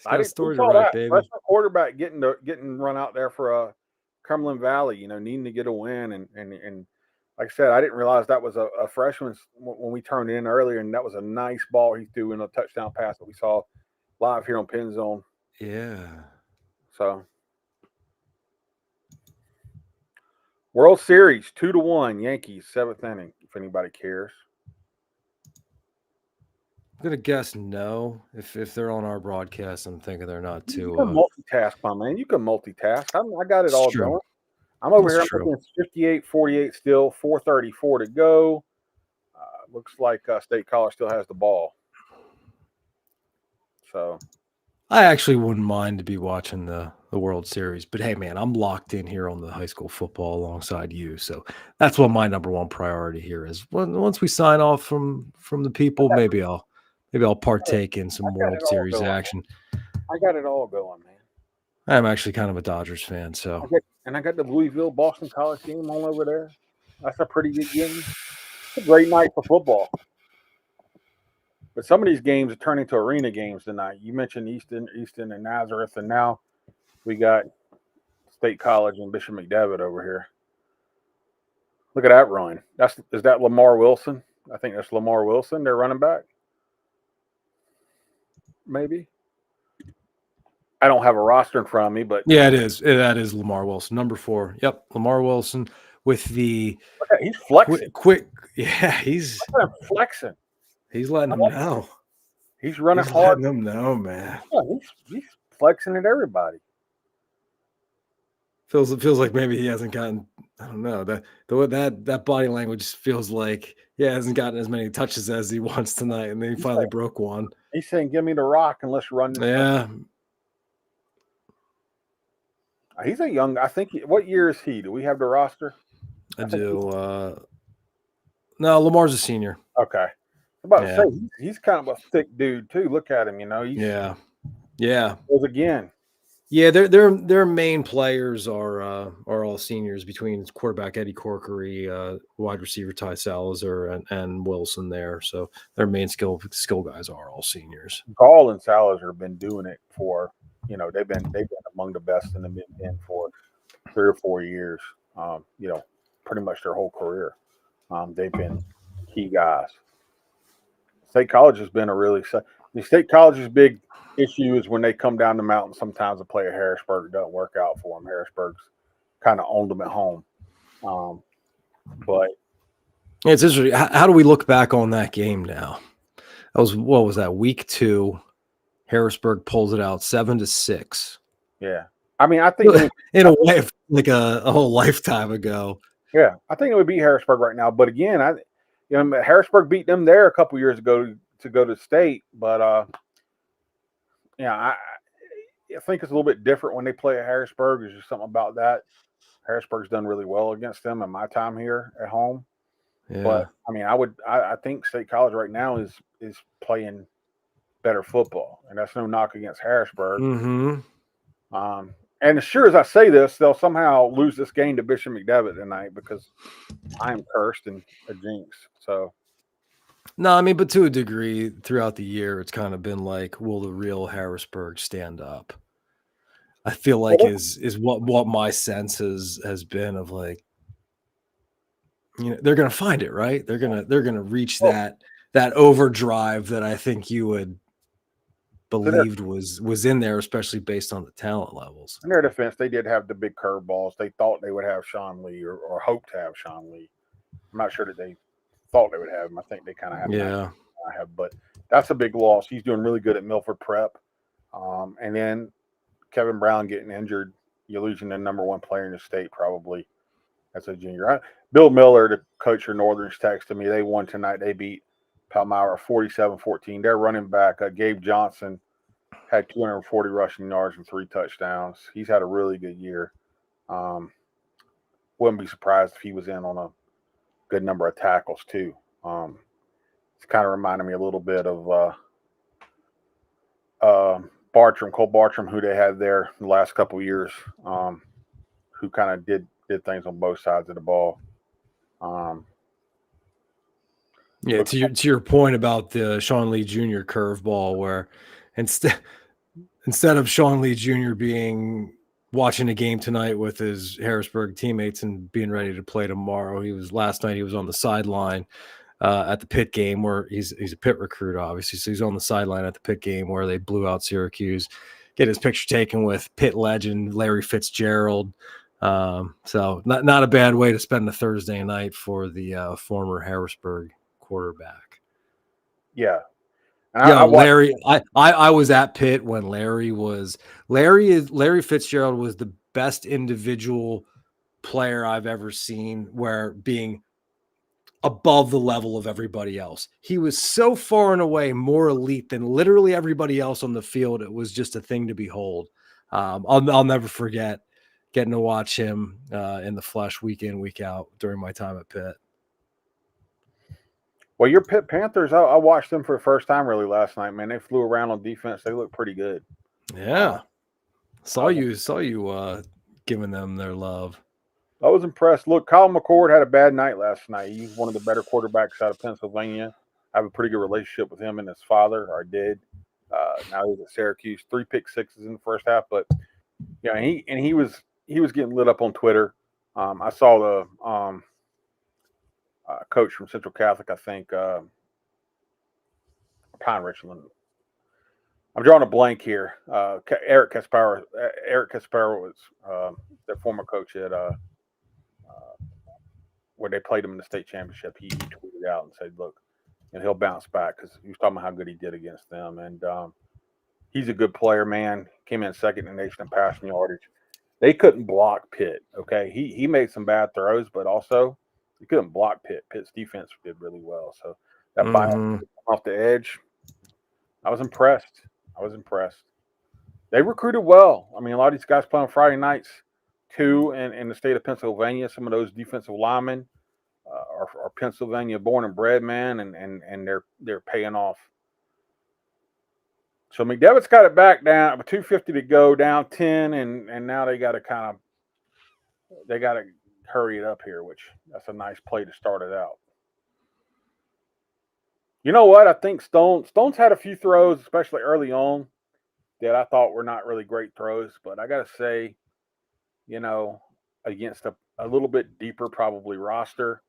I didn't story to write, baby. Freshman quarterback getting run out there for Cumberland Valley, needing to get a win, and like I said, I didn't realize that was a freshman when we turned in earlier, and that was a nice ball he threw in a touchdown pass that we saw live here on PennZone. Yeah. So, World Series 2-1 Yankees 7th inning. If anybody cares, I'm gonna guess no. If they're on our broadcast, I'm thinking they're not too. You can multitask, my man. You can multitask. I got it all true. going. I'm over That's here. true. I'm looking 58-48 still. 4:34 to go. Looks like State College still has the ball. So, I actually wouldn't mind to be watching the World Series, but hey, man, I'm locked in here on the high school football alongside you, so that's what my number one priority here is. Once we sign off from the people, maybe I'll partake in some World Series action. I got it all going, man. I'm actually kind of a Dodgers fan, so. I got the Louisville Boston College game all over there. That's a pretty good game. It's a great night for football. But some of these games are turning to arena games tonight. You mentioned Easton and Nazareth, and now we got State College and Bishop McDevitt over here. Look at that run. Is that Lamar Wilson? I think that's Lamar Wilson, their running back. Maybe. I don't have a roster in front of me, but yeah, it is. That is Lamar Wilson, number 4. Yep, Lamar Wilson with the he's flexing. Quick. Yeah, he's flexing. He's letting them know. He's running hard. Letting them know, man. Yeah, he's flexing at everybody. Feels like maybe he hasn't gotten. I don't know that body language feels like he hasn't gotten as many touches as he wants tonight, and then he finally broke one. He's saying, "Give me the rock and let's run." Yeah. He's a young. I think. What year is he? Do we have the roster? I do. No, Lamar's a senior. Okay. I'm about to say he's kind of a thick dude too. Look at him. He's, yeah. Again. Yeah, their main players are all seniors between quarterback Eddie Corkery, wide receiver Ty Salazar, and Wilson there. So their main skill guys are all seniors. Gall and Salazar have been doing it for. They've been among the best in the Mid-Ten for 3 or 4 years. Pretty much their whole career. They've been key guys. State College has been the State College's big issue is when they come down the mountain. Sometimes the play at Harrisburg doesn't work out for them. Harrisburg's kind of owned them at home. But it's interesting. How do we look back on that game now? What was that? Week 2. Harrisburg pulls it out 7-6. Yeah. I mean, I think in a way, like a whole lifetime ago. Yeah. I think it would be Harrisburg right now. But again, Harrisburg beat them there a couple years ago to go to state. But, I think it's a little bit different when they play at Harrisburg. There's just something about that. Harrisburg's done really well against them in my time here at home. Yeah. But, I mean, I think State College right now is playing better football, and that's no knock against Harrisburg. Mm-hmm. And as sure as I say this, they'll somehow lose this game to Bishop McDevitt tonight because I am cursed and a jinx. So, no, I mean, but to a degree, throughout the year, it's kind of been like, will the real Harrisburg stand up? I feel like is what my sense has been of like, they're gonna find it, right? They're gonna reach that overdrive that I think you would believed was in there, especially based on the talent levels. In their defense, they did have the big curveballs. They thought they would have Sean Lee or hoped to have Sean Lee. I'm not sure that they thought they would have him. I think they kind of have. Yeah. But that's a big loss. He's doing really good at Milford Prep. And then Kevin Brown getting injured, you're losing the number one player in the state probably as a junior. Bill Miller, the coach for Northern's, texted me. They won tonight. They beat Palmyra 47-14. Their running back, Gabe Johnson, had 240 rushing yards and 3 touchdowns. He's had a really good year. Wouldn't be surprised if he was in on a good number of tackles too. It's kind of reminded me a little bit of Cole Bartram, who they had there the last couple of years, who kind of did things on both sides of the ball. Yeah, to your point about the Sean Lee Jr. curveball, where instead of Sean Lee Jr. watching a game tonight with his Harrisburg teammates and being ready to play tomorrow, last night he was on the sideline at the Pitt game, where he's a Pitt recruit, obviously, so he's on the sideline at the Pitt game where they blew out Syracuse. Get his picture taken with Pitt legend Larry Fitzgerald. So not a bad way to spend a Thursday night for the former Harrisburg quarterback. Yeah. Larry, I was at Pitt when Larry Fitzgerald was the best individual player I've ever seen, where being above the level of everybody else. He was so far and away more elite than literally everybody else on the field. It was just a thing to behold. I'll never forget getting to watch him in the flesh week in, week out during my time at Pitt. Well, your Pitt Panthers, I watched them for the first time really last night, man. They flew around on defense. They look pretty good. Yeah. Saw you giving them their love. I was impressed. Look, Kyle McCord had a bad night last night. He's one of the better quarterbacks out of Pennsylvania. I have a pretty good relationship with him and his father, or did. Now he's at Syracuse. 3 pick sixes in the first half, but yeah, he was getting lit up on Twitter. I saw the coach from Central Catholic, I think, Pine Richland. I'm drawing a blank here. Eric Casparo. Eric Casparo was their former coach at where they played him in the state championship. He tweeted out and said, "Look, and he'll bounce back," because he was talking about how good he did against them. And he's a good player, man. Came in second in the nation in passing yardage. They couldn't block Pitt. Okay, he made some bad throws, but also he couldn't block Pitt. Pitt's defense did really well. So that bias off the edge, I was impressed. They recruited well. I mean, a lot of these guys play on Friday nights too, in the state of Pennsylvania. Some of those defensive linemen are Pennsylvania born and bred, man, and they're paying off. So McDevitt's got it back down, 2:50 to go, down 10, and now they got to hurry it up here, which that's a nice play to start it out. You know what? I think Stone's had a few throws, especially early on, that I thought were not really great throws. But I got to say, against a little bit deeper probably roster,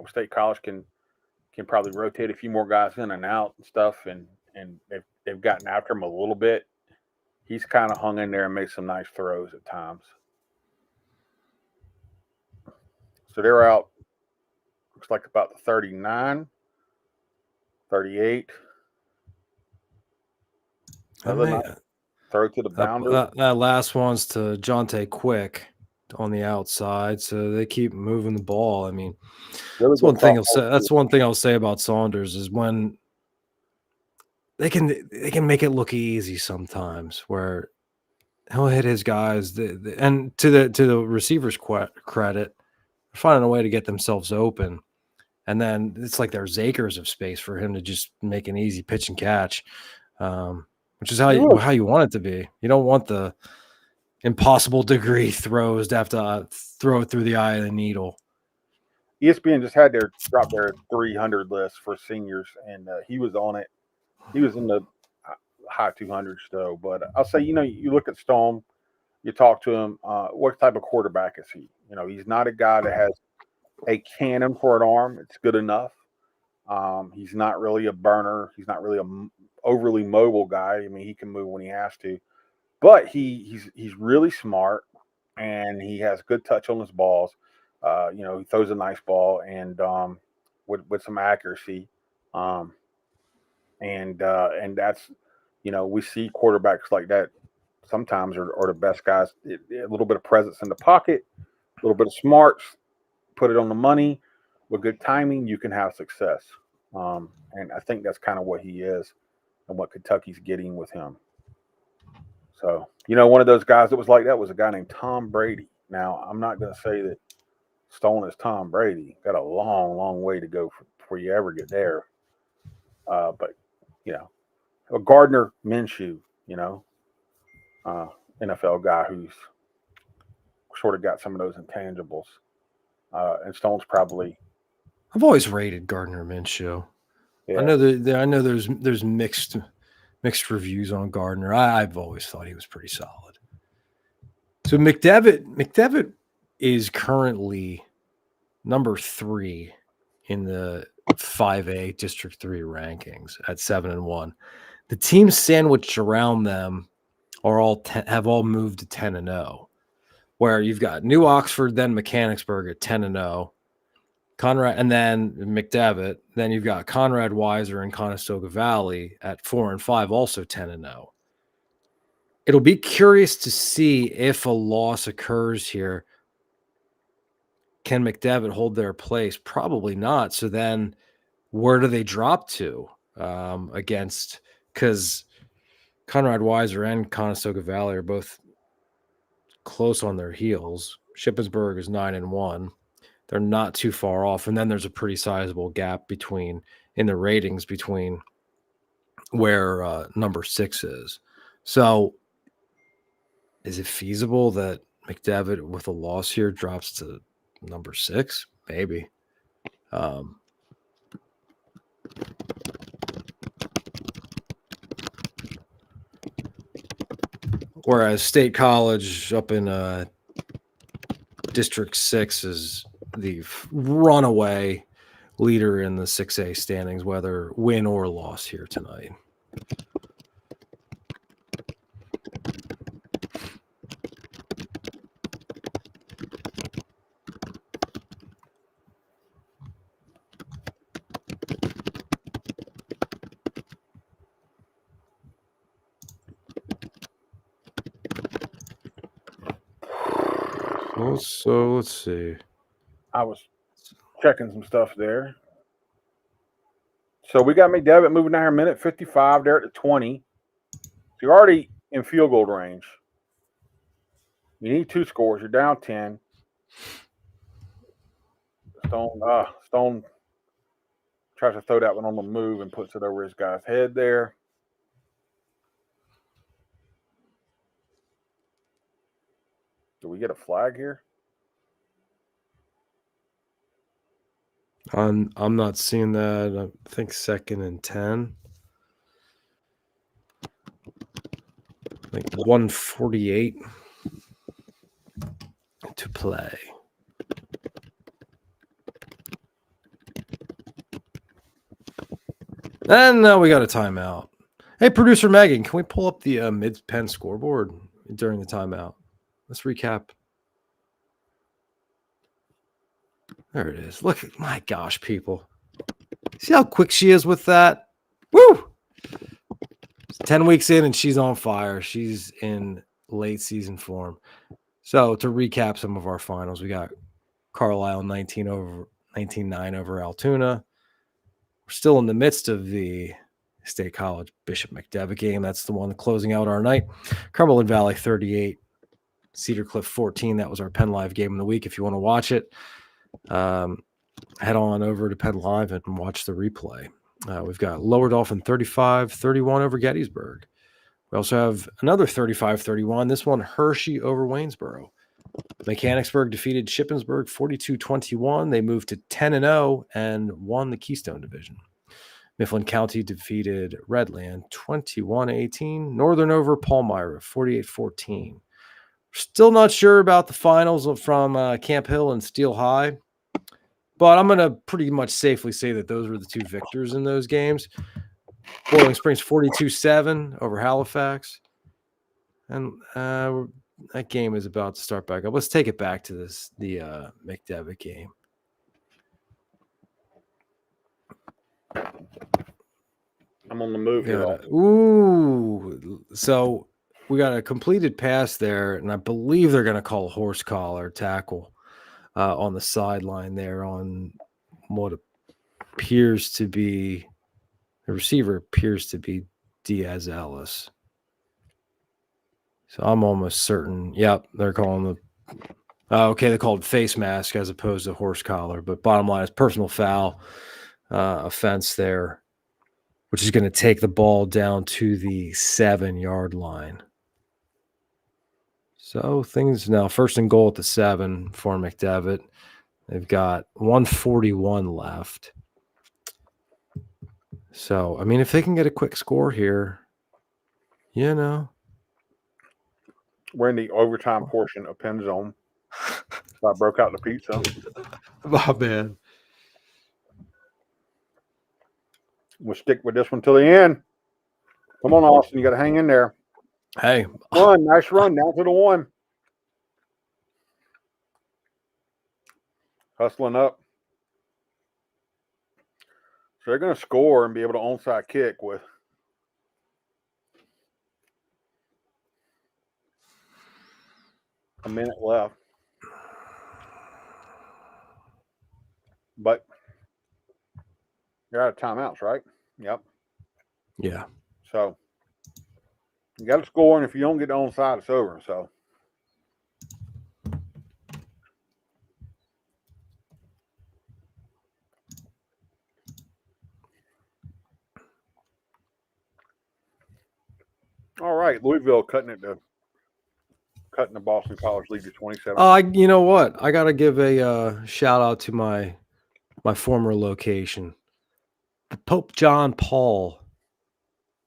State College can probably rotate a few more guys in and out and stuff, and they've gotten after him a little bit. He's kind of hung in there and made some nice throws at times. So they're out, looks like about the 39, 38. Throw to the boundary. That last one's to Jonte Quick on the outside, so they keep moving the ball. I mean, that's one thing I'll say about Saunders is when they can make it look easy sometimes, where he'll hit his guys, and to the receivers' credit, finding a way to get themselves open. And then it's like there's acres of space for him to just make an easy pitch and catch, which is how you want it to be. You don't want the impossible degree throws to have to throw it through the eye of the needle. ESPN just had drop their 300 list for seniors, and he was on it. He was in the high 200s though. But I'll say, you look at Stone, you talk to him. What type of quarterback is he? He's not a guy that has a cannon for an arm. It's good enough. He's not really a burner. He's not really a overly mobile guy. I mean, he can move when he has to, but he's really smart, and he has good touch on his balls. He throws a nice ball and with some accuracy. And that's, we see quarterbacks like that sometimes are the best guys. A little bit of presence in the pocket, a little bit of smarts, put it on the money with good timing, you can have success. And I think that's kind of what he is and what Kentucky's getting with him. So, one of those guys that was like that was a guy named Tom Brady. Now, I'm not going to say that Stone is Tom Brady. Got a long, long way to go before you ever get there. But, a Gardner Minshew, NFL guy who's sort of got some of those intangibles. And Stone's probably. I've always rated Gardner Minshew. Yeah. I know there's mixed reviews on Gardner. I've always thought he was pretty solid. So McDevitt is currently number 3 in the 5A District 3 rankings at 7-1. The teams sandwiched around them have all moved to 10-0, where you've got New Oxford, then Mechanicsburg at 10-0, Conrad, and then McDevitt. Then you've got Conrad Weiser and Conestoga Valley at 4-5, also 10-0. It'll be curious to see if a loss occurs here. Can McDevitt hold their place? Probably not. So then where do they drop to against? Because Conrad Weiser and Conestoga Valley are both close on their heels. Shippensburg is 9-1. They're not too far off. And then there's a pretty sizable gap in the ratings between where number 6 is. So is it feasible that McDevitt with a loss here drops to number 6? Maybe. Whereas State College up in District 6 is the runaway leader in the 6A standings, whether win or loss here tonight. So let's see. I was checking some stuff there. So we got McDevitt moving down here, minute 55. They're at the 20. So you're already in field goal range. You need 2 scores. You're down 10. Stone tries to throw that one on the move and puts it over his guy's head there. Do we get a flag here? I'm not seeing that. I think 2nd and 10. I think 1:48 to play. And now we got a timeout. Hey, producer Megan, can we pull up the mid-Penn scoreboard during the timeout? Let's recap. There it is. Look, my gosh, people. See how quick she is with that? Woo! It's 10 weeks in and she's on fire. She's in late season form. So to recap some of our finals, we got Carlisle 19-9 over Altoona. We're still in the midst of the State College Bishop McDevitt game. That's the one closing out our night. Cumberland Valley 38, Cedar Cliff 14. That was our PennLive game of the week if you want to watch it. head on over to PennLive and watch the replay. We've got Lower Dolphin 35-31 over Gettysburg. We also have another 35-31. This one, Hershey over Waynesboro. Mechanicsburg defeated Shippensburg 42-21. They moved to 10-0 and won the Keystone Division. Mifflin County defeated Redland 21-18. Northern over Palmyra 48-14. Still not sure about the finals from Camp Hill and Steel High, but I'm going to pretty much safely say that those were the two victors in those games. Boiling Springs 42-7 over Halifax. And that game is about to start back up. Let's take it back to the McDevitt game. I'm on the move here. Ooh, so we got a completed pass there, and I believe they're going to call a horse collar tackle on the sideline there on what appears to be the receiver appears to be Diaz Ellis. So I'm almost certain. Yep, they're calling they called face mask as opposed to horse collar. But bottom line is personal foul offense there, which is going to take the ball down to the 7-yard line. So things now 1st and goal at the 7 for McDevitt. They've got 1:41 left. So, I mean, if they can get a quick score here, you know. We're in the overtime portion of PennZone. So I broke out the pizza. Oh, man. We'll stick with this one till the end. Come on, Austin. You got to hang in there. Hey. Nice run. Down to the 1. Hustling up. So they're going to score and be able to onside kick with a minute left. But you're out of timeouts, right? Yep. Yeah. So you got to score, and if you don't get the onside, it's over. So all right, Louisville cutting the Boston College lead to 27. You know what? I got to give a shout out to my former location, the Pope John Paul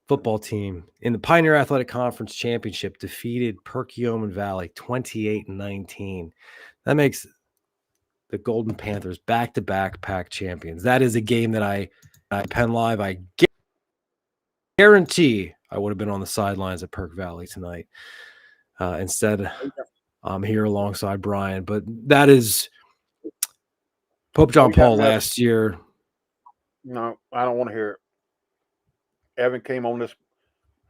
football team in the Pioneer Athletic Conference Championship defeated Perkiomen Valley 28-19. That makes the Golden Panthers back-to-back PAC champions. That is a game that I PennLive, I guarantee I would have been on the sidelines at Perk Valley tonight. Instead, I'm here alongside Brian. But that is Pope John Paul last year. No, I don't want to hear it. Evan came on this.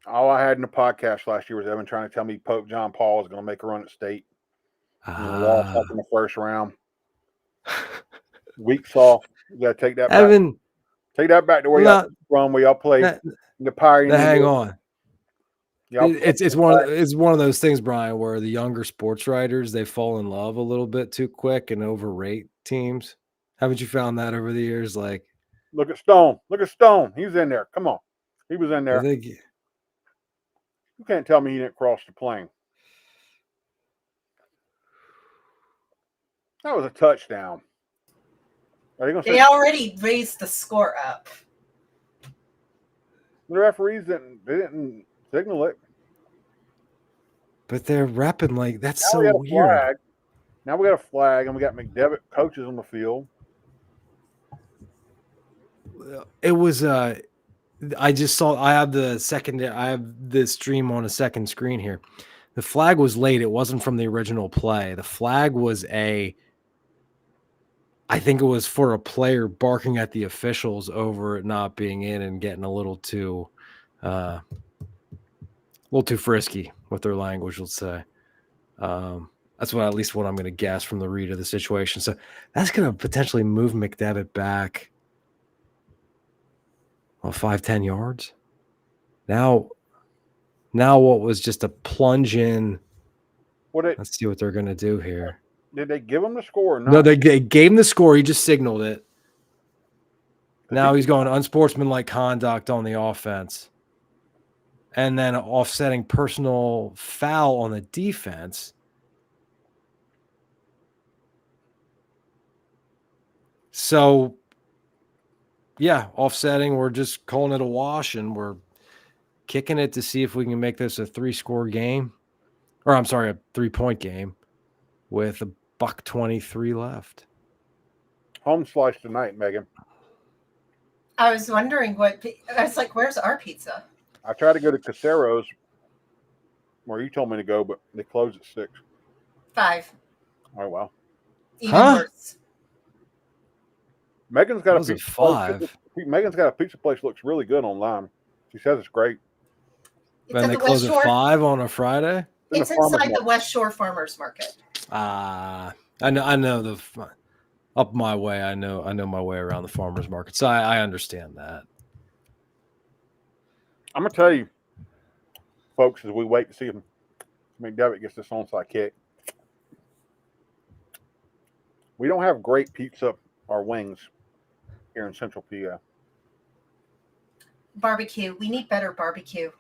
All I had in the podcast last year was Evan trying to tell me Pope John Paul is going to make a run at state. Lost up in the first round. Weak soft. You got to take that Evan, back. Take that back to where y'all from, where y'all played in the Pioneer. Hang on. It's one of those things, Brian, where the younger sports writers, they fall in love a little bit too quick and overrate teams. Haven't you found that over the years? Like, look at Stone. Look at Stone. He was in there. Come on. He was in there. You can't tell me he didn't cross the plane. That was a touchdown. They already raised the score up. The referees didn't signal it. But they're rapping like that's now so we got a weird. Flag. Now we got a flag, and we got McDevitt coaches on the field. It was I just saw I have the stream on a second screen here. The flag was late. It wasn't from the original play. The flag was I think it was for a player barking at the officials over it not being in and getting a little too frisky with their language, let's say. That's at least what I'm going to guess from the read of the situation. So that's going to potentially move McDevitt back 5-10 yards. Now what was just a plunge in. Let's see what they're going to do here. Did they give him the score or not? No, they gave him the score. He just signaled it. Now he's going unsportsmanlike conduct on the offense. And then offsetting personal foul on the defense. So, yeah, offsetting. We're just calling it a wash, and we're kicking it to see if we can make this a 3-score game. Or, I'm sorry, a 3-point game with $1:23 left. Home slice tonight, Megan. I was wondering I was like, where's our pizza? I tried to go to Casero's where you told me to go, but they closed at 6. 5. Oh, wow. Even worse. Megan's got a pizza 5. Megan's got a pizza place that looks really good online. She says it's great. And they close at 5 on a Friday? It's inside the West Shore Farmers Market. I know up my way. I know my way around the farmers market, so I understand that. I'm gonna tell you, folks, as we wait to see if McDevitt gets this onside kick, we don't have great pizza or wings here in Central PA. Barbecue. We need better barbecue.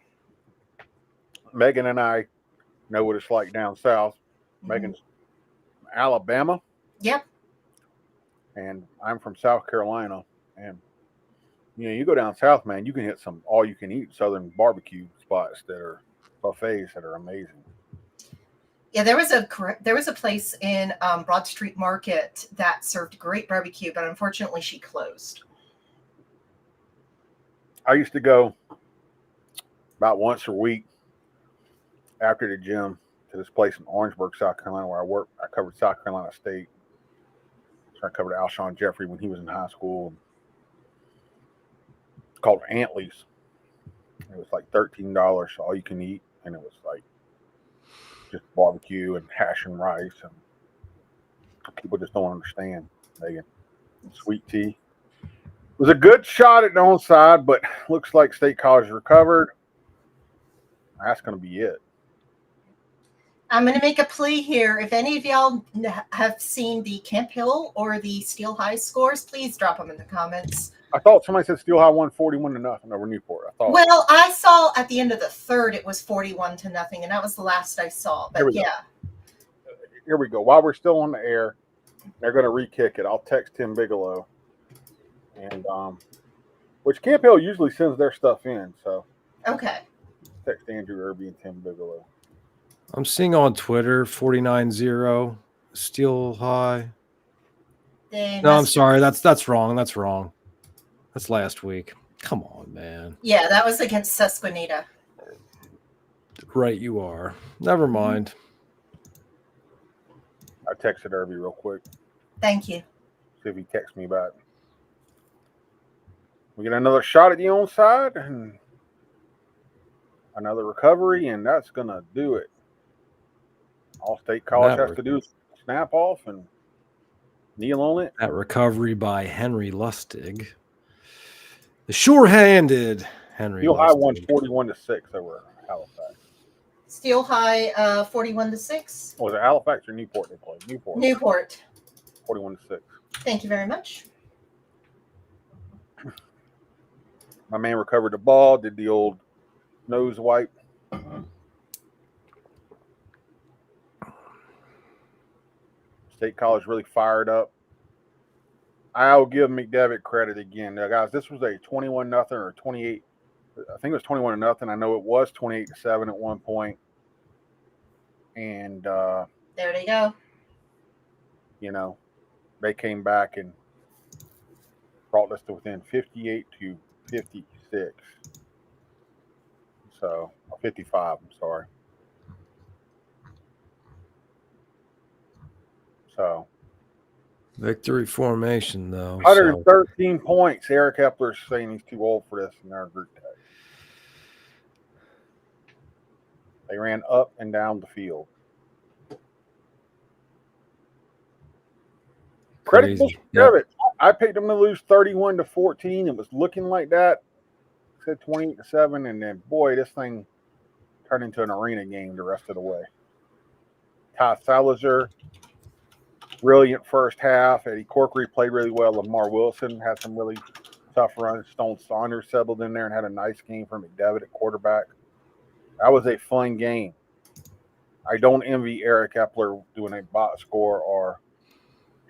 Megan and I know what it's like down south. Megan's from Alabama. Yep. And I'm from South Carolina. And, you go down south, man, you can hit some all-you-can-eat Southern barbecue spots that are buffets that are amazing. Yeah, there was a place in Broad Street Market that served great barbecue, but unfortunately she closed. I used to go about once a week after the gym to this place in Orangeburg, South Carolina, where I work. I covered South Carolina State. So I covered Alshon Jeffrey when he was in high school. It's called Antley's. It was like $13 all you can eat, and it was like just barbecue and hash and rice, and people just don't understand. Megan, sweet tea. It was a good shot at the onside, but looks like State College recovered. That's going to be it. I'm going to make a plea here. If any of y'all have seen the Camp Hill or the Steel High scores, please drop them in the comments. I thought somebody said Steel High won 41-0 over Newport. Well, I saw at the end of the third it was 41-0, and that was the last I saw. But yeah. Here we go. While we're still on the air, they're going to re-kick it. I'll text Tim Bigelow. And which Camp Hill usually sends their stuff in. So okay. Text Andrew Irby and Tim Bigelow. I'm seeing on Twitter 49-0 Steel High. No, I'm sorry. That's wrong. That's wrong. That's last week. Come on, man. Yeah, that was against Susquehanna. Right, you are. Never mind. I texted Irby real quick. Thank you. See if he texts me back. We get another shot at the onside and another recovery, and that's going to do it. All State College has to do is snap off and kneel on it. That recovery by Henry Lustig. The sure-handed Henry Steel Lustig. High won 41-6 over Halifax. Steel High 41-6. Was it Halifax or Newport they played? Newport. 41-6. Thank you very much. My man recovered the ball, did the old nose wipe. State College really fired up. I'll give McDevitt credit again. Now, guys, this was a 21-0 or 28. I think it was 21-0. I know it was 28-7 at one point. And there they go. They came back and brought us to within 58-56. So 55. I'm sorry. So victory formation, though. 113 points. Eric Epler's saying he's too old for this in our group text. They ran up and down the field. Credit to Devitt. I picked them to lose 31-14. It was looking like that. I said 28-7, and then boy, this thing turned into an arena game the rest of the way. Ty Salazar brilliant first half. Eddie Corkery played really well. Lamar Wilson had some really tough runs. Stone Saunders settled in there and had a nice game for McDevitt at quarterback. That was a fun game. I don't envy Eric Epler doing a box score or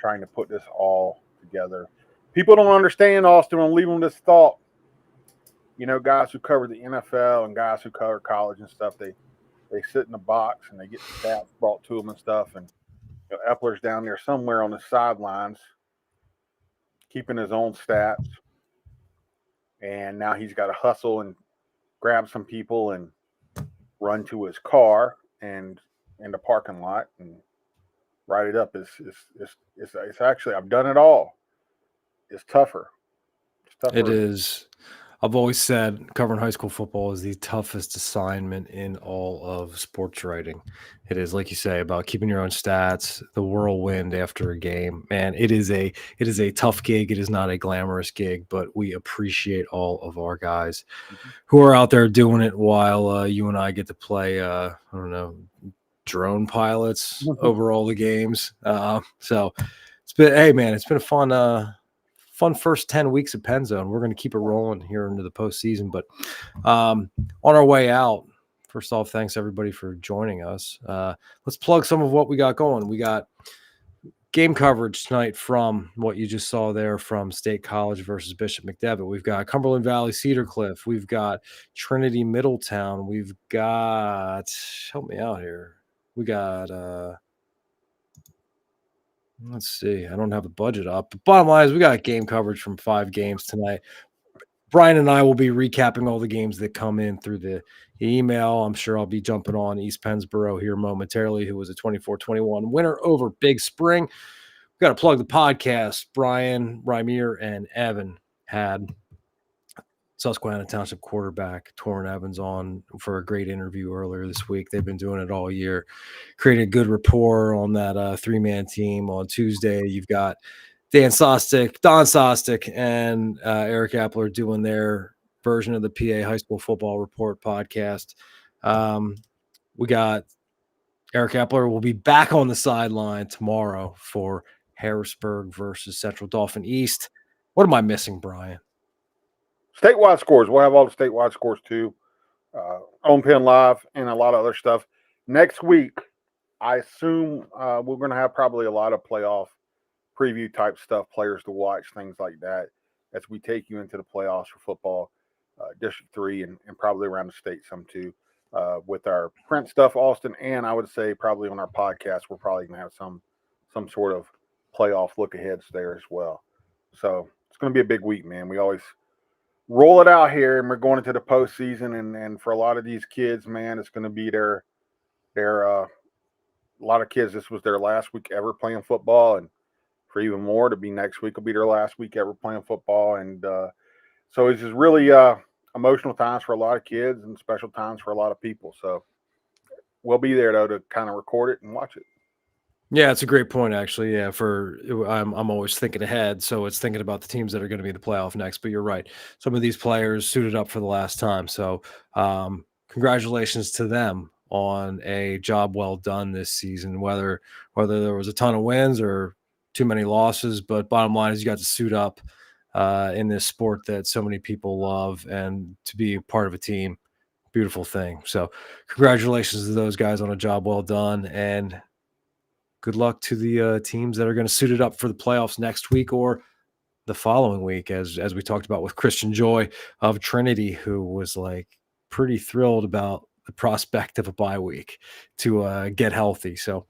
trying to put this all together. People don't understand, Austin. I'll leave them this thought. You know, guys who cover the NFL and guys who cover college and stuff, they sit in the box and they get the stats brought to them and stuff. And you know, Epler's down there somewhere on the sidelines keeping his own stats. And now he's got to hustle and grab some people and run to his car and in the parking lot and write it up. It's actually, I've done it all. It's tougher. It's tougher. It is. I've always said covering high school football is the toughest assignment in all of sports writing. It is, like you say, about keeping your own stats, the whirlwind after a game. Man, it is a tough gig. It is not a glamorous gig, but we appreciate all of our guys who are out there doing it while you and I get to play, I don't know, drone pilots over all the games. So it's been, hey man, it's been a fun first 10 weeks of PennZone. We're going to keep it rolling here into the postseason. But on our way out, first off, thanks everybody for joining us. Let's plug some of what we got going. We got game coverage tonight from what you just saw there from State College versus Bishop McDevitt. We've got Cumberland Valley Cedar Cliff. We've got Trinity Middletown. We've got, help me out here. We got, let's see. I don't have the budget up. But bottom line is we got game coverage from 5 games tonight. Brian and I will be recapping all the games that come in through the email. I'm sure I'll be jumping on East Pennsboro here momentarily, who was a 24-21 winner over Big Spring. We've got to plug the podcast. Brian, Rymier, and Evan had Susquehanna Township quarterback Torrin Evans on for a great interview earlier this week. They've been doing it all year, creating a good rapport on that 3-man team. On Tuesday, you've got Don Sostek, and Eric Epler doing their version of the PA High School Football Report podcast. We got Eric Epler will be back on the sideline tomorrow for Harrisburg versus Central Dauphin East. What am I missing, Brian? Statewide scores. We'll have all the statewide scores too. On Penn Live and a lot of other stuff. Next week, I assume we're going to have probably a lot of playoff preview type stuff, players to watch, things like that, as we take you into the playoffs for football, District 3, and probably around the state some too, with our print stuff, Austin, and I would say probably on our podcast, we're probably going to have some sort of playoff look aheads there as well. So it's going to be a big week, man. We always roll it out here, and we're going into the postseason, and for a lot of these kids, man, it's going to be their a lot of kids, this was their last week ever playing football, and for even more to be next week will be their last week ever playing football. And so it's just really emotional times for a lot of kids and special times for a lot of people. So we'll be there though to kind of record it and watch it. Yeah, it's a great point, actually. Yeah, I'm always thinking ahead, so it's thinking about the teams that are going to be in the playoff next. But you're right, some of these players suited up for the last time. So congratulations to them on a job well done this season. Whether there was a ton of wins or too many losses, but bottom line is you got to suit up in this sport that so many people love, and to be part of a team, beautiful thing. So congratulations to those guys on a job well done, and good luck to the teams that are going to suit it up for the playoffs next week or the following week, as we talked about with Christian Joy of Trinity, who was like pretty thrilled about the prospect of a bye week to get healthy. So,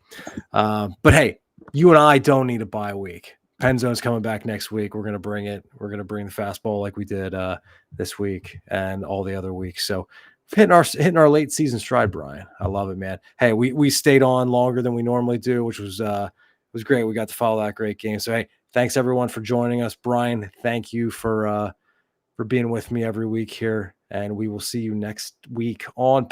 but hey, you and I don't need a bye week. PennZone's coming back next week. We're going to bring it. We're going to bring the fastball like we did this week and all the other weeks. So hitting our late season stride, Brian. I love it, man. Hey, we stayed on longer than we normally do, which was great. We got to follow that great game. So hey, thanks everyone for joining us. Brian, thank you for being with me every week here, and we will see you next week on